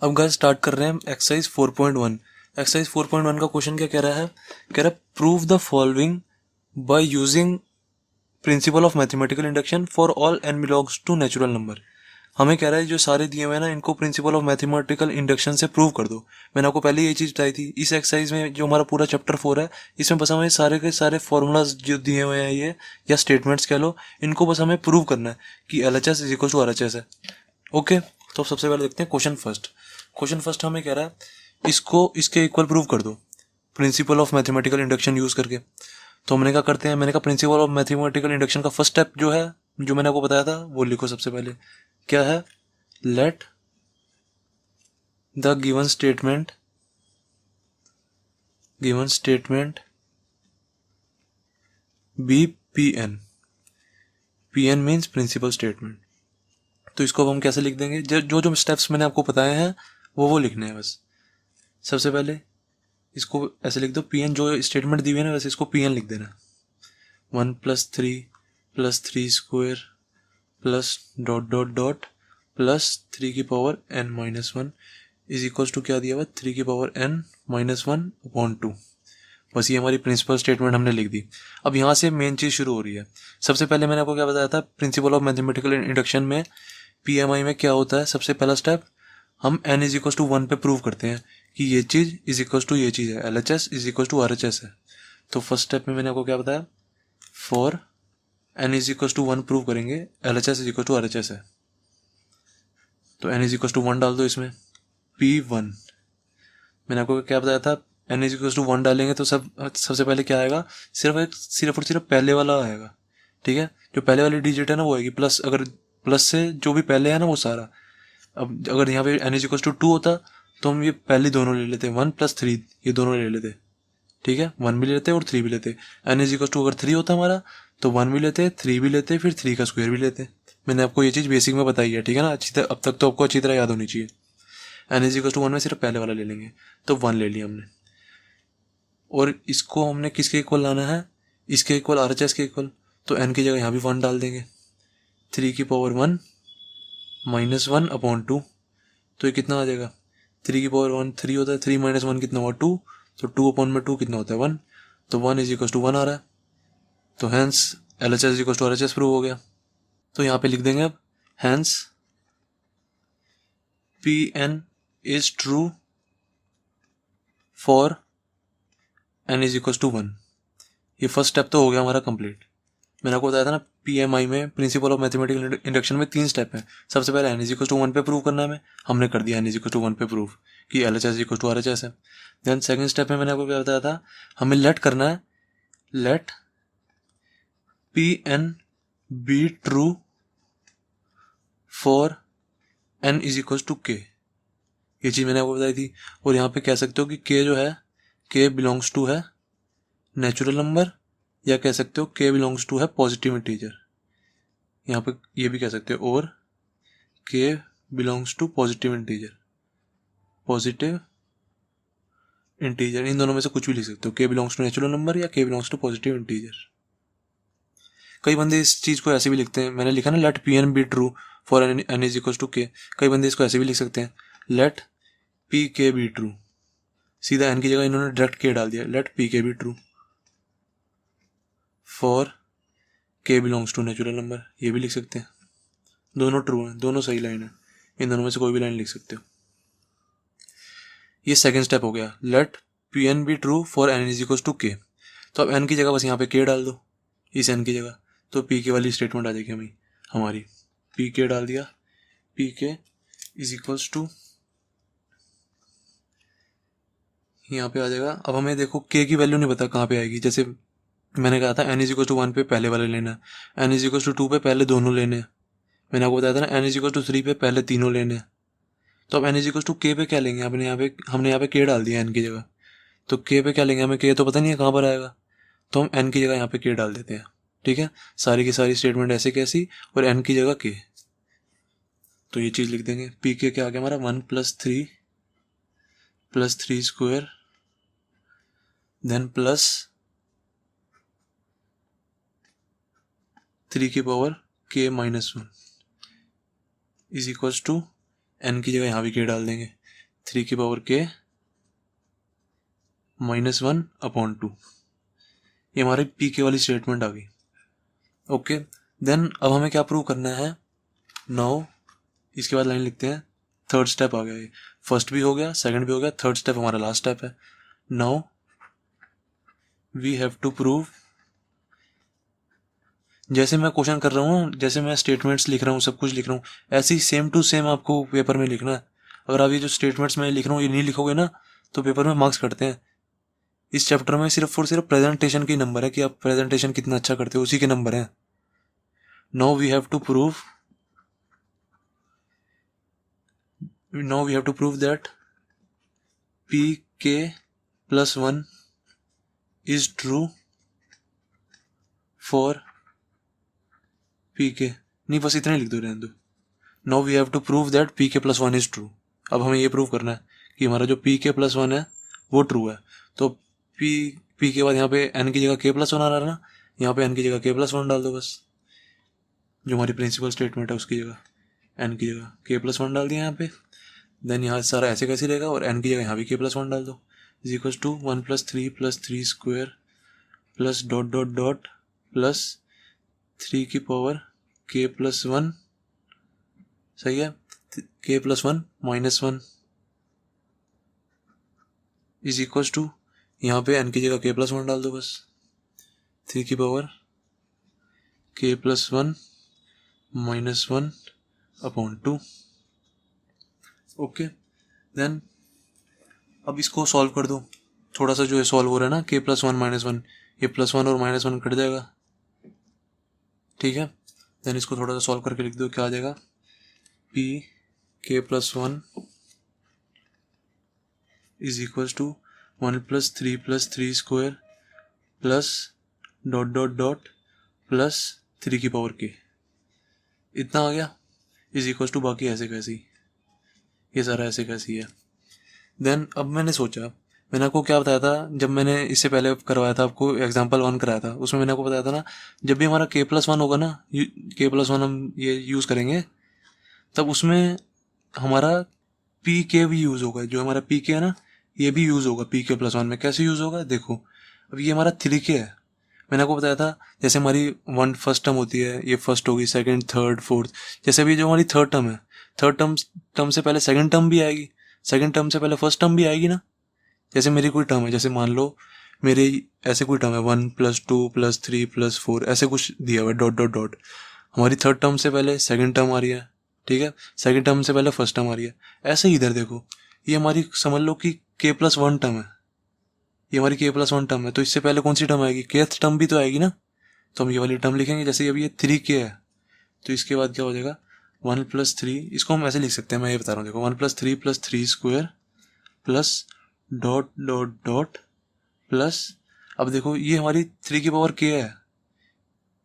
अब guys start कर रहे हैं एक्सरसाइज 4.1। एक्सरसाइज 4.1 का क्वेश्चन क्या कह रहा है? कह रहा है prove the following by using principle of mathematical induction for all n belongs to natural number. हमें कह रहा है जो सारे दिए हुए हैं ना, इनको प्रिंसिपल ऑफ मैथमेटिकल इंडक्शन से प्रूव कर दो। मैंने आपको पहले ये चीज बताई थी। इस एक्सरसाइज में जो हमारा पूरा चैप्टर 4 है, इसमें बस हमें सारे के सारे फॉर्मूलाज जो दिए हुए हैं ये, या स्टेटमेंट्स कह लो, इनको बस हमें प्रूव करना है कि LHS is equal to RHS है। ओके, तो सबसे पहले देखते हैं क्वेश्चन फर्स्ट। क्वेश्चन फर्स्ट हमें कह रहा है इसको इसके इक्वल प्रूव कर दो principal of mathematical induction use करके। तो हमने क्या करते हैं, मैंने कहा प्रिंसिपल ऑफ मैथमेटिकल इंडक्शन का फर्स्ट स्टेप जो है, जो मैंने आपको बताया था, वो लिखो सबसे पहले। क्या है? Let the given statement be PN। PN means principle statement. तो इसको अब हम कैसे लिख देंगे? जो जो स्टेप्स मैंने आपको बताए हैं वो लिखने हैं बस। सबसे पहले इसको ऐसे लिख दो, PN जो स्टेटमेंट दी हुई है ना, वैसे इसको PN लिख देना। 1+3+3² plus dot dot dot plus 3n-1 is equal to क्या दिया हुआ? 3n-1/2। बस ये हमारी प्रिंसिपल स्टेटमेंट हमने लिख दी। अब यहाँ से मेन चीज़ शुरू हो रही है। सबसे पहले मैंने आपको क्या बताया था, प्रिंसिपल ऑफ मैथमेटिकल इंडक्शन में PMI में क्या होता है? सबसे पहला स्टेप, हम n इज इक्वल टू 1 पे प्रूव करते हैं कि ये चीज़ इज इक्वल टू ये चीज़ है, LHS is equal to RHS है। तो फर्स्ट स्टेप में मैंने आपको क्या बताया, for n is equal to 1 prove करेंगे LHS is equal to RHS है। तो n इज इक्वल टू 1 डाल दो इसमें, P1। मैंने आपको क्या बताया था, n इज इक्वल टू 1 डालेंगे तो सबसे पहले क्या आएगा? सिर्फ और सिर्फ पहले वाला आएगा। ठीक है, जो पहले वाली डिजिट है ना वो आएगी प्लस। अगर प्लस से जो भी पहले है ना वो सारा। अब अगर यहाँ पे n इज इक्वल टू 2 होता तो हम ये पहले दोनों ले लेते, 1+3 ये दोनों ले लेते। ठीक है, 1 भी लेते और 3 भी लेते। n इज इक्वल टू अगर 3 होता हमारा तो 1 भी लेते, 3 भी लेते, फिर 3 का स्क्वायर भी लेते। मैंने आपको ये चीज़ बेसिक में बताई है, ठीक है ना? अच्छी तरह अब तक तो आपको अच्छी तरह याद होनी चाहिए। n इज इक्वल टू 1 में सिर्फ पहले वाला ले लेंगे, तो 1 ले लिया हमने। और इसको हमने किसके इक्वल लाना है? इसके इक्वल, RHS के इक्वल। तो n की जगह यहाँ भी 1 डाल देंगे, 3^1-1/2। तो ये कितना आ जाएगा? 3^1 3 होता है, 3 - 1 कितना हुआ? 2। तो 2/2 कितना होता है? 1। तो 1 इज इक्वल टू 1 आ रहा है। तो hence LHS is equal to RHS prove हो गया। तो यहाँ पे लिख देंगे अब, hence PN is true for n is equal to 1। ये फर्स्ट स्टेप तो हो गया हमारा कंप्लीट। मैंने आपको बताया था ना, PMI में प्रिंसिपल ऑफ मैथमेटिकल इंडक्शन में 3 स्टेप है। सबसे पहले n इज इक्वल टू 1 पे प्रूव करना है हमें, हमने कर दिया n इज इक्वल टू 1 पे प्रूव कि LHS is equal to RHS है। देन सेकंड स्टेप में मैंने आपको क्या बताया था, हमें लेट करना है, let PN be true for n is equal to k। ये चीज़ मैंने आपको बताई थी। और यहाँ पे कह सकते हो कि k जो है, k बिलोंग्स टू है नेचुरल नंबर, या कह सकते हो k बिलोंग्स टू है पॉजिटिव इंटीजर। यहाँ पे ये भी कह सकते हो, और k belongs to positive integer. इन दोनों में से कुछ भी लिख सकते हो, k belongs to natural number या k belongs to positive integer. कई बंदे इस चीज़ को ऐसे भी लिखते हैं, मैंने लिखा ना let PN be true for n is equal to k। कई बंदे इसको ऐसे भी लिख सकते हैं, लेट PK बी ट्रू। सीधा n की जगह इन्होंने डायरेक्ट k डाल दिया, let PK be true for k belongs to natural number. ये भी लिख सकते हैं। दोनों ट्रू हैं, दोनों सही लाइन है, इन दोनों में से कोई भी लाइन लिख सकते हो। ये सेकंड स्टेप हो गया, let PN be true for n is equal to k। तो अब n की जगह बस यहाँ पे k डाल दो, इस n की जगह। तो PK वाली स्टेटमेंट आ जाएगी हमारी। PK डाल दिया, PK इज इक्वल्स टू, यहाँ पे आ जाएगा। अब हमें देखो k की वैल्यू नहीं पता कहाँ पे आएगी। जैसे मैंने कहा था n इज इक्वल टू 1 पे पहले वाले लेना है, n इज इक्वल टू 2 पे पहले दोनों लेने हैं। मैंने आपको बताया था ना, n इज इक्वल टू 3 पे पहले तीनों लेने हैं। तो अब n is equal to k पे क्या लेंगे? हमने यहाँ पे k डाल दिया n की जगह। तो k पे क्या लेंगे? हमें k तो पता नहीं है कहाँ पर आएगा, तो हम n की जगह यहाँ पे k डाल देते हैं। ठीक है, सारी की सारी स्टेटमेंट ऐसे कैसी, और n की जगह k। तो ये चीज़ लिख देंगे, PK क्या आ गया हमारा? 1+3+3² then plus 3k-1 is equals to n की जगह यहाँ भी k डाल देंगे। 3 -1/2। ये हमारी पी के वाली स्टेटमेंट आ गई। ओके, देन अब हमें क्या प्रूव करना है। नाउ इसके बाद लाइन लिखते हैं, थर्ड स्टेप आ गया। ये फर्स्ट भी हो गया, सेकंड भी हो गया, थर्ड स्टेप हमारा लास्ट स्टेप है। Now we have to prove, जैसे मैं क्वेश्चन कर रहा हूँ, जैसे मैं स्टेटमेंट्स लिख रहा हूँ, सब कुछ लिख रहा हूँ, ऐसे ही सेम टू सेम आपको पेपर में लिखना है। अगर आप ये जो स्टेटमेंट्स मैं लिख रहा हूँ ये नहीं लिखोगे ना तो पेपर में मार्क्स कटते हैं। इस चैप्टर में सिर्फ और सिर्फ प्रेजेंटेशन की नंबर है कि आप प्रेजेंटेशन कितना अच्छा करते हो, उसी के नंबर हैं। Now we have to prove that pk+1 is true for pk। नहीं, बस इतना ही लिख दो, रहने दो। Now we have to prove that pk+1 is true. अब हमें ये प्रूव करना है कि हमारा जो pk+1 है वो ट्रू है। तो p के बाद यहाँ पे n की जगह k+1 आ रहा है ना, यहाँ पे n की जगह k+1 डाल दो बस। जो हमारी प्रिंसिपल स्टेटमेंट है उसकी जगह n की जगह k+1 डाल दिया यहाँ पे। देन यहाँ सारा ऐसे कैसे रहेगा, और n की जगह यहाँ भी k+1 डाल दो। Is equal to 1 + 3 + 3 square plus dot dot dot plus 3 की पावर k+1, सही है, k+1 -1 इज इक्वल टू, यहाँ पे n की जगह k+1 डाल दो बस, 3 की पावर k+1 -1/2। ओके, देन अब इसको सॉल्व कर दो। थोड़ा सा जो है सॉल्व हो रहा है ना, k+1 -1, ये +1 और -1 कट जाएगा, ठीक है। देन इसको थोड़ा सा सॉल्व करके लिख दो, क्या आ जाएगा, pk+1 is equal to 1 + 3 + 3 square plus dot dot dot plus 3 की पावर k, इतना आ गया। इज इक्वल टू बाकी ऐसे कैसे ही, ये सारा ऐसे कैसे ही है। देन अब मैंने सोचा, मैंने आपको क्या बताया था जब मैंने इससे पहले करवाया था, आपको एग्जाम्पल 1 कराया था, उसमें मैंने आपको बताया था ना, जब भी हमारा k+1 होगा ना, k+1 हम ये यूज़ करेंगे, तब उसमें हमारा pk भी यूज़ होगा। जो हमारा pk है ना, ये भी यूज़ होगा pk+1 में। कैसे यूज़ होगा देखो, अब ये हमारा 3k है, मैंने आपको बताया था जैसे हमारी फर्स्ट टर्म होती है, ये फर्स्ट होगी, सेकंड, थर्ड, फोर्थ। जैसे अभी जो हमारी थर्ड टर्म है, थर्ड टर्म से पहले सेकंड टर्म भी आएगी, सेकंड टर्म से पहले फर्स्ट टर्म भी आएगी ना। जैसे मेरी कोई टर्म है, जैसे मान लो मेरे ऐसे कोई टर्म है 1 + 2 + 3 + 4 ऐसे कुछ दिया हुआ है, डॉट डॉट डॉट। हमारी थर्ड टर्म से पहले सेकंड टर्म आ रही है, ठीक है, सेकंड टर्म से पहले फर्स्ट टर्म आ रही है। ऐसे ही इधर देखो, ये हमारी समझ लो कि k+1 टर्म है, ये हमारी k+1 टर्म है, तो इससे पहले कौन सी टर्म आएगी, kth टर्म भी तो आएगी ना। तो हम ये वाली टर्म लिखेंगे। जैसे अभी ये 3k है, तो इसके बाद क्या हो जाएगा, 1 + 3, इसको हम ऐसे लिख सकते हैं, मैं ये बता रहा हूँ देखो, 1 + 3 + 3 square plus dot dot dot plus, अब देखो ये हमारी 3 की पावर k है,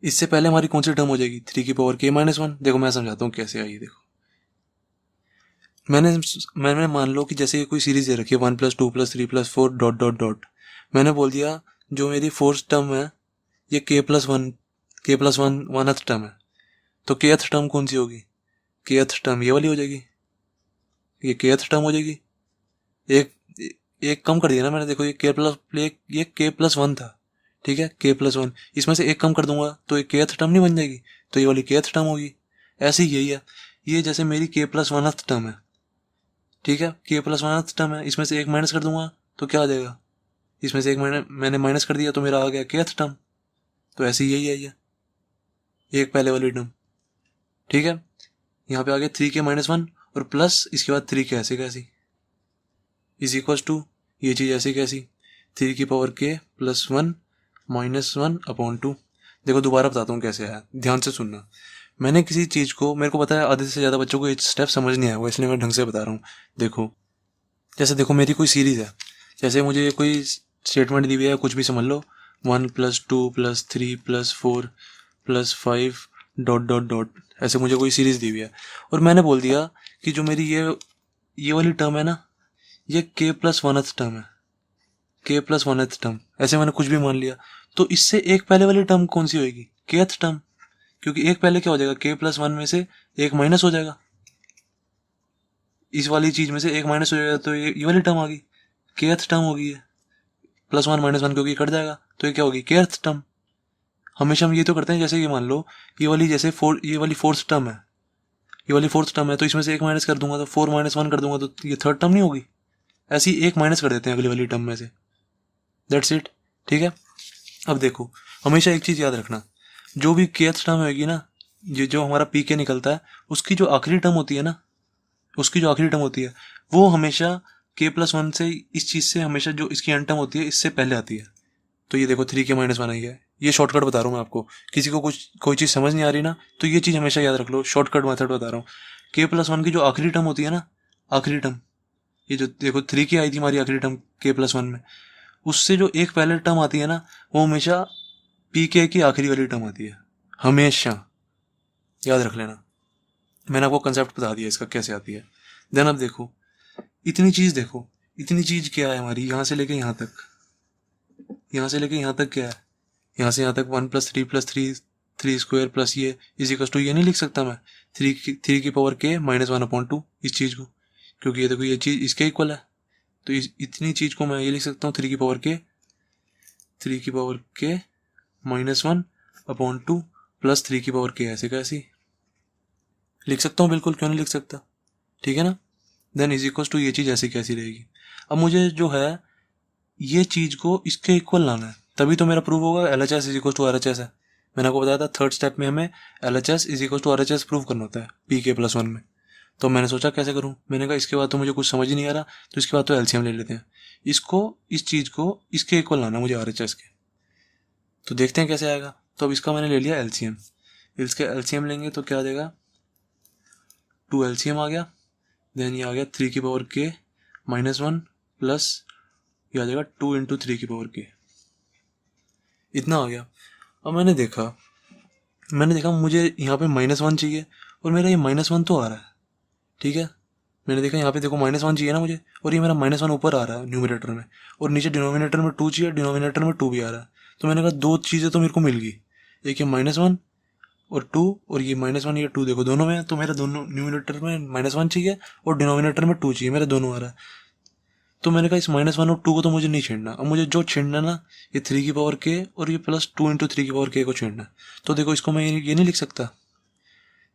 इससे पहले हमारी कौन सी टर्म हो जाएगी, 3 की पावर k -1। देखो मैं समझाता हूँ कैसे आई। देखो मैंने मान लो कि जैसे कोई सीरीज दे रखी है 1 + 2 + 3 + 4 डॉट डॉट डॉट, मैंने बोल दिया जो मेरी फोर्थ टर्म है ये k+1 1th टर्म है, तो kth टर्म कौन सी होगी, kth टर्म ये वाली हो जाएगी, ये kth टर्म हो जाएगी। एक एक कम कर दिया ना मैंने, देखो ये k+1 था, ठीक है, k+1, इसमें से एक कम कर दूंगा तो ये kth टर्म नहीं बन जाएगी, तो ये वाली kth टर्म होगी। ऐसे ही यही है, ये जैसे मेरी k+1th टर्म है, ठीक है, k+1th टर्म है, इसमें से एक माइनस कर दूंगा तो क्या आ जाएगा, इसमें से एक मैंने माइनस कर दिया तो मेरा आ गया kth टर्म। तो ऐसे ही यही है, ये एक पहले वाली टर्म, ठीक है। यहाँ पे आ गया 3k -1 और प्लस इसके बाद 3k ऐसे कैसी, इज इक्वल टू ये चीज़ ऐसे कैसी, 3 की पावर k +1 -1/2। देखो दोबारा बताता हूँ कैसे आया, ध्यान से सुनना। मैंने किसी चीज़ को, मेरे को पता है आधे से ज़्यादा बच्चों को ये स्टेप समझ नहीं आया हुआ, इसलिए मैं ढंग से बता रहा हूँ। देखो जैसे देखो मेरी कोई सीरीज़ है, जैसे मुझे कोई स्टेटमेंट दी हुई है, कुछ भी समझ लो, 1 + 2 + 3 + 4 + 5 डॉट डॉट डॉट, ऐसे मुझे कोई सीरीज़ दी हुई है, और मैंने बोल दिया कि जो मेरी ये वाली टर्म है ना, ये k+1th टर्म है, k+1th टर्म, ऐसे मैंने कुछ भी मान लिया, तो इससे एक पहले वाली टर्म कौन सी होगी, kth टर्म, क्योंकि एक पहले क्या हो जाएगा, k+1 में से एक माइनस हो जाएगा, इस वाली चीज़ में से एक माइनस हो जाएगा तो ये वाली टर्म आ गई, केथ टर्म होगी ये, +1 -1 क्योंकि कट जाएगा तो ये क्या होगी, केथ टर्म। हमेशा हम ये तो करते हैं, जैसे ये मान लो ये वाली जैसे ये वाली फोर्थ टर्म है, ये वाली फोर्थ टर्म है, तो इसमें से एक माइनस कर दूंगा तो 4 -1 कर दूंगा तो ये थर्ड टर्म नहीं होगी। ऐसे ही एक माइनस कर देते हैं अगली वाली टर्म में से, दैट्स इट। ठीक है, अब देखो हमेशा एक चीज़ याद रखना, जो भी केथ टर्म होगी ना, ये जो हमारा पी के निकलता है, उसकी जो आखिरी टर्म होती है ना, उसकी जो आखिरी टर्म होती है वो हमेशा k+1 से, इस चीज़ से हमेशा जो इसकी एंड टर्म होती है इससे पहले आती है। तो ये देखो 3k-1 आई है, ये शॉर्टकट बता रहा हूँ मैं आपको। किसी को कुछ कोई चीज़ समझ नहीं आ रही ना, तो ये चीज़ हमेशा याद रख लो, शॉर्टकट मेथड बता रहा हूँ। k+1 की जो आखिरी टर्म होती है ना, आखिरी टर्म, ये जो देखो 3k आई थी हमारी आखिरी टर्म k+1 में, उससे जो एक पहले टर्म आती है ना, वो हमेशा pk की आखिरी वाली टर्म आती है, हमेशा याद रख लेना। मैंने आपको कंसेप्ट बता दिया इसका कैसे आती है। देन अब देखो इतनी चीज़, देखो इतनी चीज़ क्या है हमारी, यहाँ से लेके यहाँ तक, यहाँ से लेके यहाँ तक क्या है, यहाँ से यहाँ तक 1+3+3 3² प्लस ये टू, ये नहीं लिख सकता मैं 3 की पावर k-1/2 इस चीज़ को, क्योंकि ये देखो ये चीज़ इसके इक्वल है, तो इतनी चीज़ को मैं ये लिख सकता हूँ 3 की पावर k-1/2 प्लस 3 की पावर k, ऐसे कैसी लिख सकता हूँ, बिल्कुल, क्यों नहीं लिख सकता। ठीक है ना, देन टू ये चीज़ ऐसी कैसी रहेगी। अब मुझे जो है ये चीज़ को इसके इक्वल लाना है, तभी तो मेरा प्रूव होगा LHS टू RHS है। मैंने आपको बताया था थर्ड स्टेप में हमें LHS टू RHS प्रूव करना होता है PK+1 में। तो मैंने सोचा कैसे करूं, मैंने कहा इसके बाद तो मुझे कुछ समझ ही नहीं आ रहा, तो इसके बाद तो LCM ले लेते हैं, इसको इस चीज़ को इसके इक्वल लाना मुझे RHS के। तो देखते हैं कैसे आएगा। तो अब इसका मैंने ले लिया LCM, इसके LCM लेंगे तो क्या आ जाएगा, 2 LCM आ गया, देन ये आ गया 3 की पावर k-1 प्लस ये आ जाएगा 2 × 3 की पावर k, इतना आ गया। अब मैंने देखा मुझे यहाँ पे -1 चाहिए, और मेरा ये -1 तो आ रहा है। ठीक है, मैंने देखा यहाँ पे देखो -1 चाहिए ना मुझे, और ये मेरा -1 ऊपर आ रहा है न्यूमरेटर में, और नीचे डिनोमिनेटर में 2 चाहिए, डिनोमिनेटर में 2 भी आ रहा है। तो मैंने कहा दो चीज़ें तो मेरे को मिल गई, एक ये -1 और 2, और ये -1 ये 2 देखो दोनों में है, तो मेरा दोनों न्यूमरेटर में -1 चाहिए और डिनोमिनेटर में 2 चाहिए, मेरा दोनों आ रहा है। तो मैंने कहा इस -1 और 2 को तो मुझे नहीं छेड़ना, अब मुझे जो छेड़ना ना ये 3 की पावर k और ये +2 × 3 की पावर k को छेड़ना। तो देखो इसको मैं ये नहीं लिख सकता,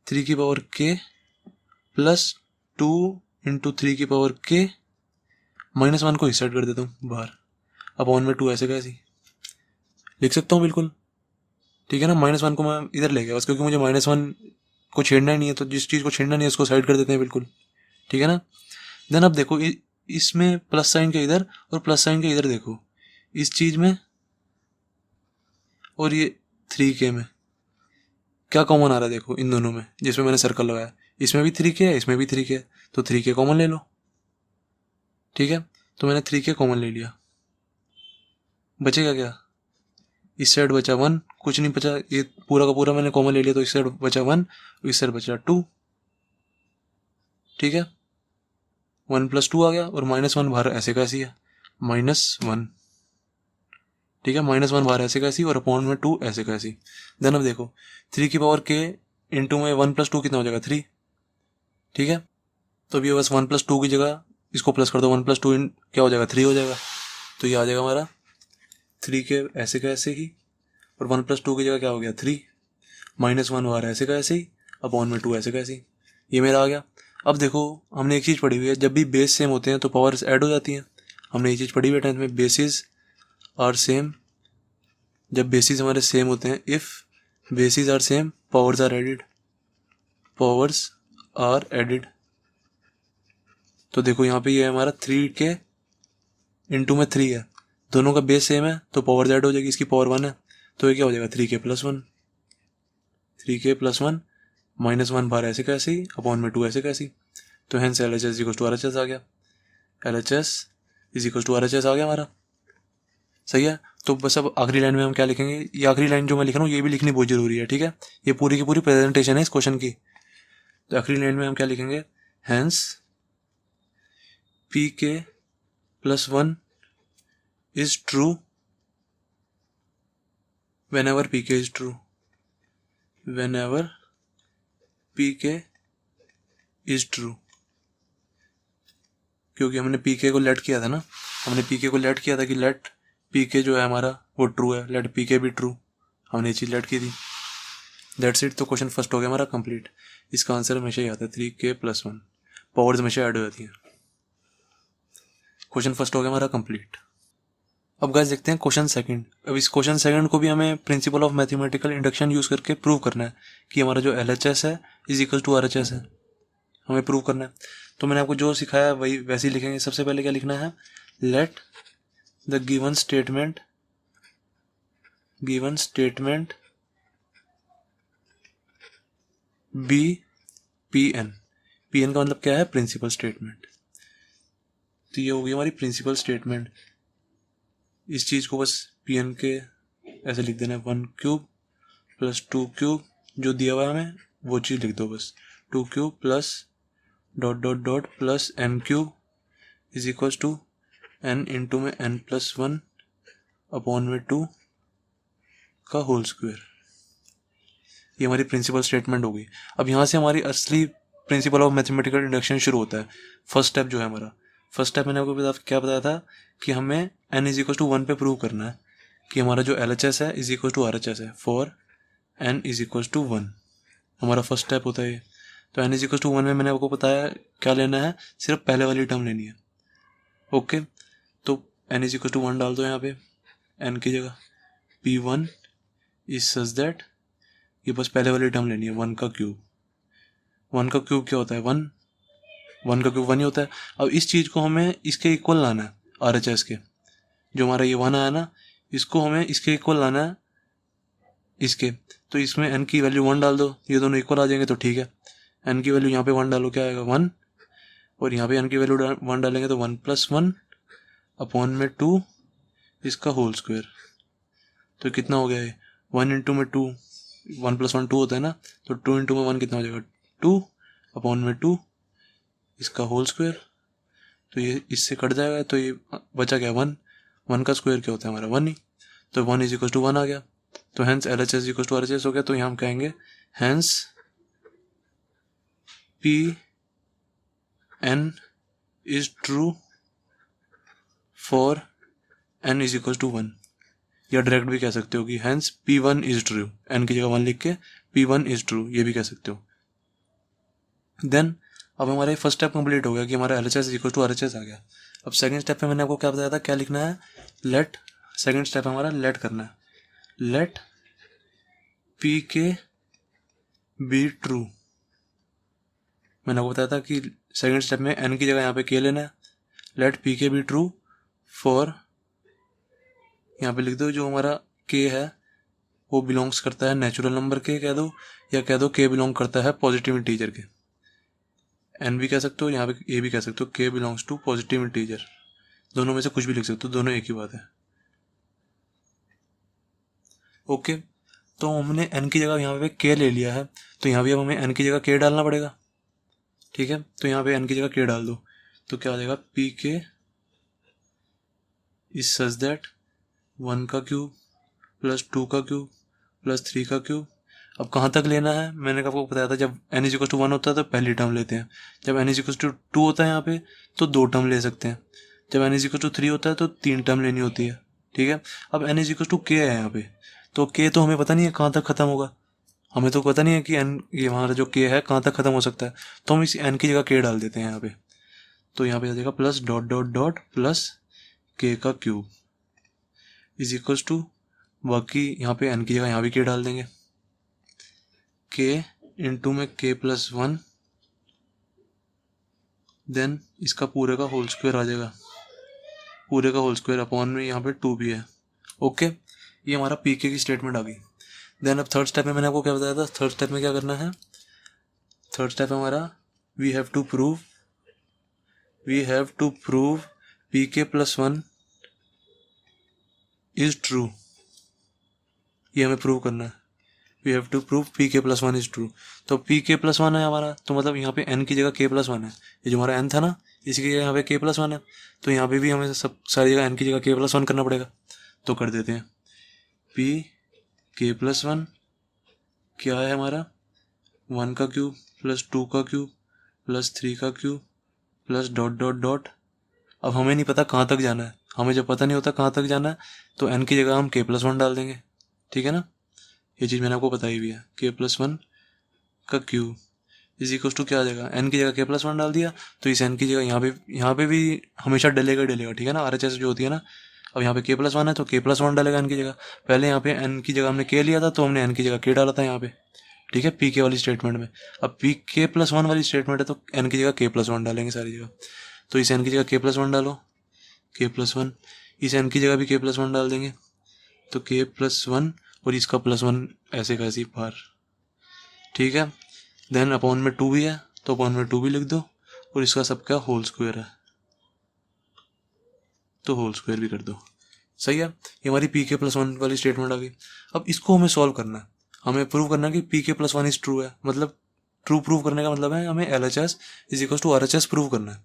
3 की पावर k प्लस 2 × 3 की पावर k, -1 को इस साइड कर देता हूँ बाहर, अपॉन में 2 ऐसे कैसे लिख सकता हूँ, बिल्कुल। ठीक है ना, -1 को मैं इधर ले गया बस, क्योंकि मुझे -1 को छेड़ना ही नहीं है, तो जिस चीज़ को छेड़ना नहीं है उसको साइड कर देते हैं, बिल्कुल। ठीक है ना, देन अब देखो इसमें प्लस साइन के इधर और प्लस साइन के इधर देखो, इस चीज़ में और ये 3k में क्या कॉमन आ रहा है, देखो इन दोनों में जिसमें मैंने सर्कल लगाया, इसमें भी 3k है, इसमें भी 3k है, तो 3k कॉमन ले लो। ठीक है, तो मैंने 3k कॉमन ले लिया, बचेगा क्या, इस साइड बचा 1, कुछ नहीं बचा, ये पूरा का पूरा मैंने कॉमन ले लिया, तो इस साइड बचा 1, इस साइड बचा 2। ठीक है, 1 + 2 आ गया, और -1 बाहर ऐसे कैसी है, -1। ठीक है, -1 बाहर ऐसे कैसी, और अपॉन में 2 ऐसे कैसी। देन अब देखो 3 की पावर k इंटू में 1 + 2 कितना हो जाएगा, 3। ठीक है, तो अब ये बस 1 + 2 की जगह इसको प्लस कर दो, 1 + 2 क्या हो जाएगा, 3 हो जाएगा। तो ये आ जाएगा हमारा 3k ऐसे का ऐसे ही, और 1 + 2 की जगह क्या हो गया, 3, -1 बाहर ऐसे का ऐसे ही, अपॉन में 2 ऐसे का ऐसे ही, ये मेरा आ गया। अब देखो हमने एक चीज़ पढ़ी हुई है, जब भी बेस सेम होते हैं तो पावर्स ऐड हो जाती हैं। हमने ये चीज़ पढ़ी हुई है 10th में, बेसिस आर सेम, जब बेसिस हमारे सेम होते हैं, if bases are same powers are added, powers are added. तो देखो यहाँ पे ये हमारा 3k इंटू में 3 है, दोनों का बेस सेम है तो पावर ऐड हो जाएगी, इसकी पावर 1 है, तो ये क्या हो जाएगा 3k + 1, 3k + 1, -1 बाहर ऐसे कैसे ही, अपॉन में 2 ऐसे कैसे ही। तो हेंस LHS = RHS आ गया, LHS = RHS आ गया हमारा। सही है, तो बस अब आखिरी लाइन में हम क्या लिखेंगे, ये आखिरी लाइन जो मैं लिख रहा हूँ ये भी लिखनी बहुत जरूरी है। ठीक है, ये पूरी की पूरी प्रेजेंटेशन है इस क्वेश्चन की। तो आखिरी लाइन में हम क्या लिखेंगे, hence PK+1 is true whenever PK is true, whenever PK is true। क्योंकि हमने पी के को लेट किया था ना, हमने पी के को लेट किया था कि लेट पी के जो है हमारा वो ट्रू है, लेट पी के भी ट्रू, हमने ये चीज़ लेट की थी। That's it. तो क्वेश्चन फर्स्ट हो गया हमारा कंप्लीट। इसका आंसर हमेशा ही आता है 3k+1, पावर्स हमेशा ऐड हो जाती हैं। क्वेश्चन फर्स्ट हो गया हमारा कंप्लीट। अब गाइस देखते हैं क्वेश्चन सेकंड। अब इस क्वेश्चन सेकंड को भी हमें principal of mathematical induction use करके प्रूव करना है कि हमारा जो LHS है इज इक्वल टू RHS है, हमें प्रूव करना है। तो मैंने आपको जो सिखाया वही वैसे ही लिखेंगे। सबसे पहले क्या लिखना है, let the given statement be PN। PN का मतलब क्या है, प्रिंसिपल स्टेटमेंट। तो ये होगी हमारी प्रिंसिपल स्टेटमेंट। इस चीज़ को बस PN के ऐसे लिख देना है, 1³ + 2³ जो दिया हुआ है हमें वो चीज़ लिख दो बस, 2³ + ... + n³ is equal to n into में n+1 अपॉन में 2 का होल स्क्वायर। ये हमारी प्रिंसिपल स्टेटमेंट हो गई। अब यहाँ से हमारी असली प्रिंसिपल ऑफ मैथमेटिकल इंडक्शन शुरू होता है। फर्स्ट स्टेप जो है हमारा, फर्स्ट स्टेप मैंने आपको क्या बताया था कि हमें n इज इक्वल टू 1 पे प्रूव करना है कि हमारा जो LHS है इज इक्वल टू RHS है for n is equal to 1। हमारा फर्स्ट स्टेप होता है ये। तो n इज इक्वल टू 1 में मैंने आपको बताया क्या लेना है, सिर्फ पहले वाली टर्म लेनी है। ओके, तो n इज इक्वल टू 1 डाल दो यहाँ पे n की जगह। P1 इज सच दैट, ये बस पहले वाली टर्म लेनी है, 1 का क्यूब। 1 का क्यूब क्या होता है, 1। 1 का क्यूब 1 ही होता है। अब इस चीज़ को हमें इसके इक्वल लाना है, RHS के। जो हमारा ये 1 आया ना, इसको हमें इसके इक्वल लाना है इसके। तो इसमें n की वैल्यू 1 डाल दो, ये दोनों इक्वल आ जाएंगे तो ठीक है। n की वैल्यू यहाँ पे 1 डालो, क्या आएगा 1, और यहाँ पे n की वैल्यू 1 डालेंगे तो 1+1 अपॉन में 2 इसका होल स्क्वायर। तो कितना हो गया है, 1 इंटू में 2, 1+1 2 होता है ना, तो 2 इंटू में 1 कितना हो जाएगा 2 अपॉन में 2 इसका होल स्क्वायर। तो ये इससे कट जाएगा, तो ये बचा क्या 1। 1 का स्क्वायर क्या होता है हमारा 1 ही, तो 1 इज इक्वल टू 1 आ गया। तो hence LHS equal to RHS हो गया। तो यहाँ हम कहेंगे hence PN is true for n is equal to 1। या डायरेक्ट भी कह सकते हो कि hence P1 is true, n की जगह 1 लिख के P1 इज ट्रू, ये भी कह सकते हो। देन अब हमारा फर्स्ट स्टेप कंप्लीट हो गया कि हमारा LHS इक्वल टू RHS आ गया। अब सेकंड स्टेप पे मैंने आपको क्या बताया था, क्या लिखना है, लेट, सेकंड स्टेप हमारा लेट करना है, लेट PK बी ट्रू। मैंने आपको बताया था कि सेकंड स्टेप में n की जगह यहाँ पे k लेना है, let PK be true for, यहाँ पे लिख दो जो हमारा k है वो बिलोंग्स करता है नेचुरल नंबर के कह दो, या कह दो k बिलोंग करता है पॉजिटिव इंटीजर के। n भी कह सकते हो, यहाँ पे a भी कह सकते हो, k belongs to positive integer. दोनों में से कुछ भी लिख सकते हो, दोनों एक ही बात है। ओके, तो हमने n की जगह यहाँ पे k ले लिया है, तो यहाँ भी अब हमें n की जगह k डालना पड़ेगा। ठीक है, तो यहाँ पे n की जगह k डाल दो, तो क्या आ जाएगा PK इज सच दैट 1 का क्यूब प्लस 2 का क्यूब प्लस 3 का क्यूब। अब कहाँ तक लेना है, मैंने आपको बताया था जब n इज इक्वल टू 1 होता है तो पहली टर्म लेते हैं, जब n इज इक्वल टू 2 होता है यहाँ पे तो 2 टर्म ले सकते हैं, जब n इज इक्वल टू 3 होता है तो 3 टर्म लेनी होती है। ठीक है, अब n is equal to k है यहाँ पे, तो k तो हमें पता नहीं है कहाँ तक खत्म होगा, हमें तो पता नहीं है कि n ये हमारा जो k है कहाँ तक खत्म हो सकता है, तो हम इस n की जगह k डाल देते हैं यहाँ पे। तो यहाँ पे आ जाएगा plus dot dot dot plus k का क्यूब इज इक्वल्स टू, बाकी यहाँ पे n की जगह यहाँ भी k डाल देंगे, k इंटू में k+1, देन इसका पूरे का होल स्क्वायर आ जाएगा, पूरे का होल स्क्वायर अपॉन में यहाँ पे 2 भी है। ओके, ये हमारा PK की स्टेटमेंट आ गई। देन अब थर्ड स्टेप में मैंने आपको क्या बताया था, थर्ड स्टेप में क्या करना है, थर्ड स्टेप हमारा we have to prove PK+1 is true. ये हमें प्रूव करना है, we have to prove PK+1 is true. तो PK+1 है हमारा, तो मतलब यहाँ पे n की जगह k+1 है, ये जो हमारा n था ना इसी की जगह यहाँ पे k+1 है, तो यहाँ पे भी हमें सब सारी जगह n की जगह k+1 करना पड़ेगा। तो कर देते हैं, PK+1 क्या है हमारा 1 का क्यूब प्लस 2 का क्यूब प्लस 3 का cube plus dot dot dot अब हमें नहीं पता कहाँ तक जाना है, हमें जब पता नहीं होता कहाँ तक जाना है तो n की जगह हम k+1 डाल देंगे, ठीक है ना। ये चीज़ मैंने आपको बताई भी है, k+1 का क्यूब इज इक्वल टू क्या आ जाएगा, n की जगह k+1 डाल दिया तो इस n की जगह यहाँ पे भी हमेशा डलेगा डलेगा, ठीक है ना, RHS जो होती है ना। अब यहाँ पे k+1 है तो k+1 डालेगा n की जगह, पहले यहाँ पे n की जगह हमने k लिया था तो हमने n की जगह k डाला था यहाँ पे, ठीक है, pk वाली स्टेटमेंट में। अब k+1 वाली स्टेटमेंट है तो n की जगह k+1 डालेंगे सारी जगह, तो इस n की जगह k+1 डालो, k+1, इस n की जगह भी k+1 डाल देंगे तो k+1 और इसका +1 ऐसे कैसे बाहर, ठीक है। देन अपॉन में 2 भी है तो अपॉन में 2 भी लिख दो, और इसका सबका होल स्क्वायर है तो होल स्क्वायर भी कर दो, सही है। ये हमारी pk+1 वाली स्टेटमेंट आ गई। अब इसको हमें सॉल्व करना है, हमें प्रूव करना है कि pk+1 इज ट्रू है, मतलब ट्रू प्रूव करने का मतलब है हमें LHS is equal to RHS prove करना है।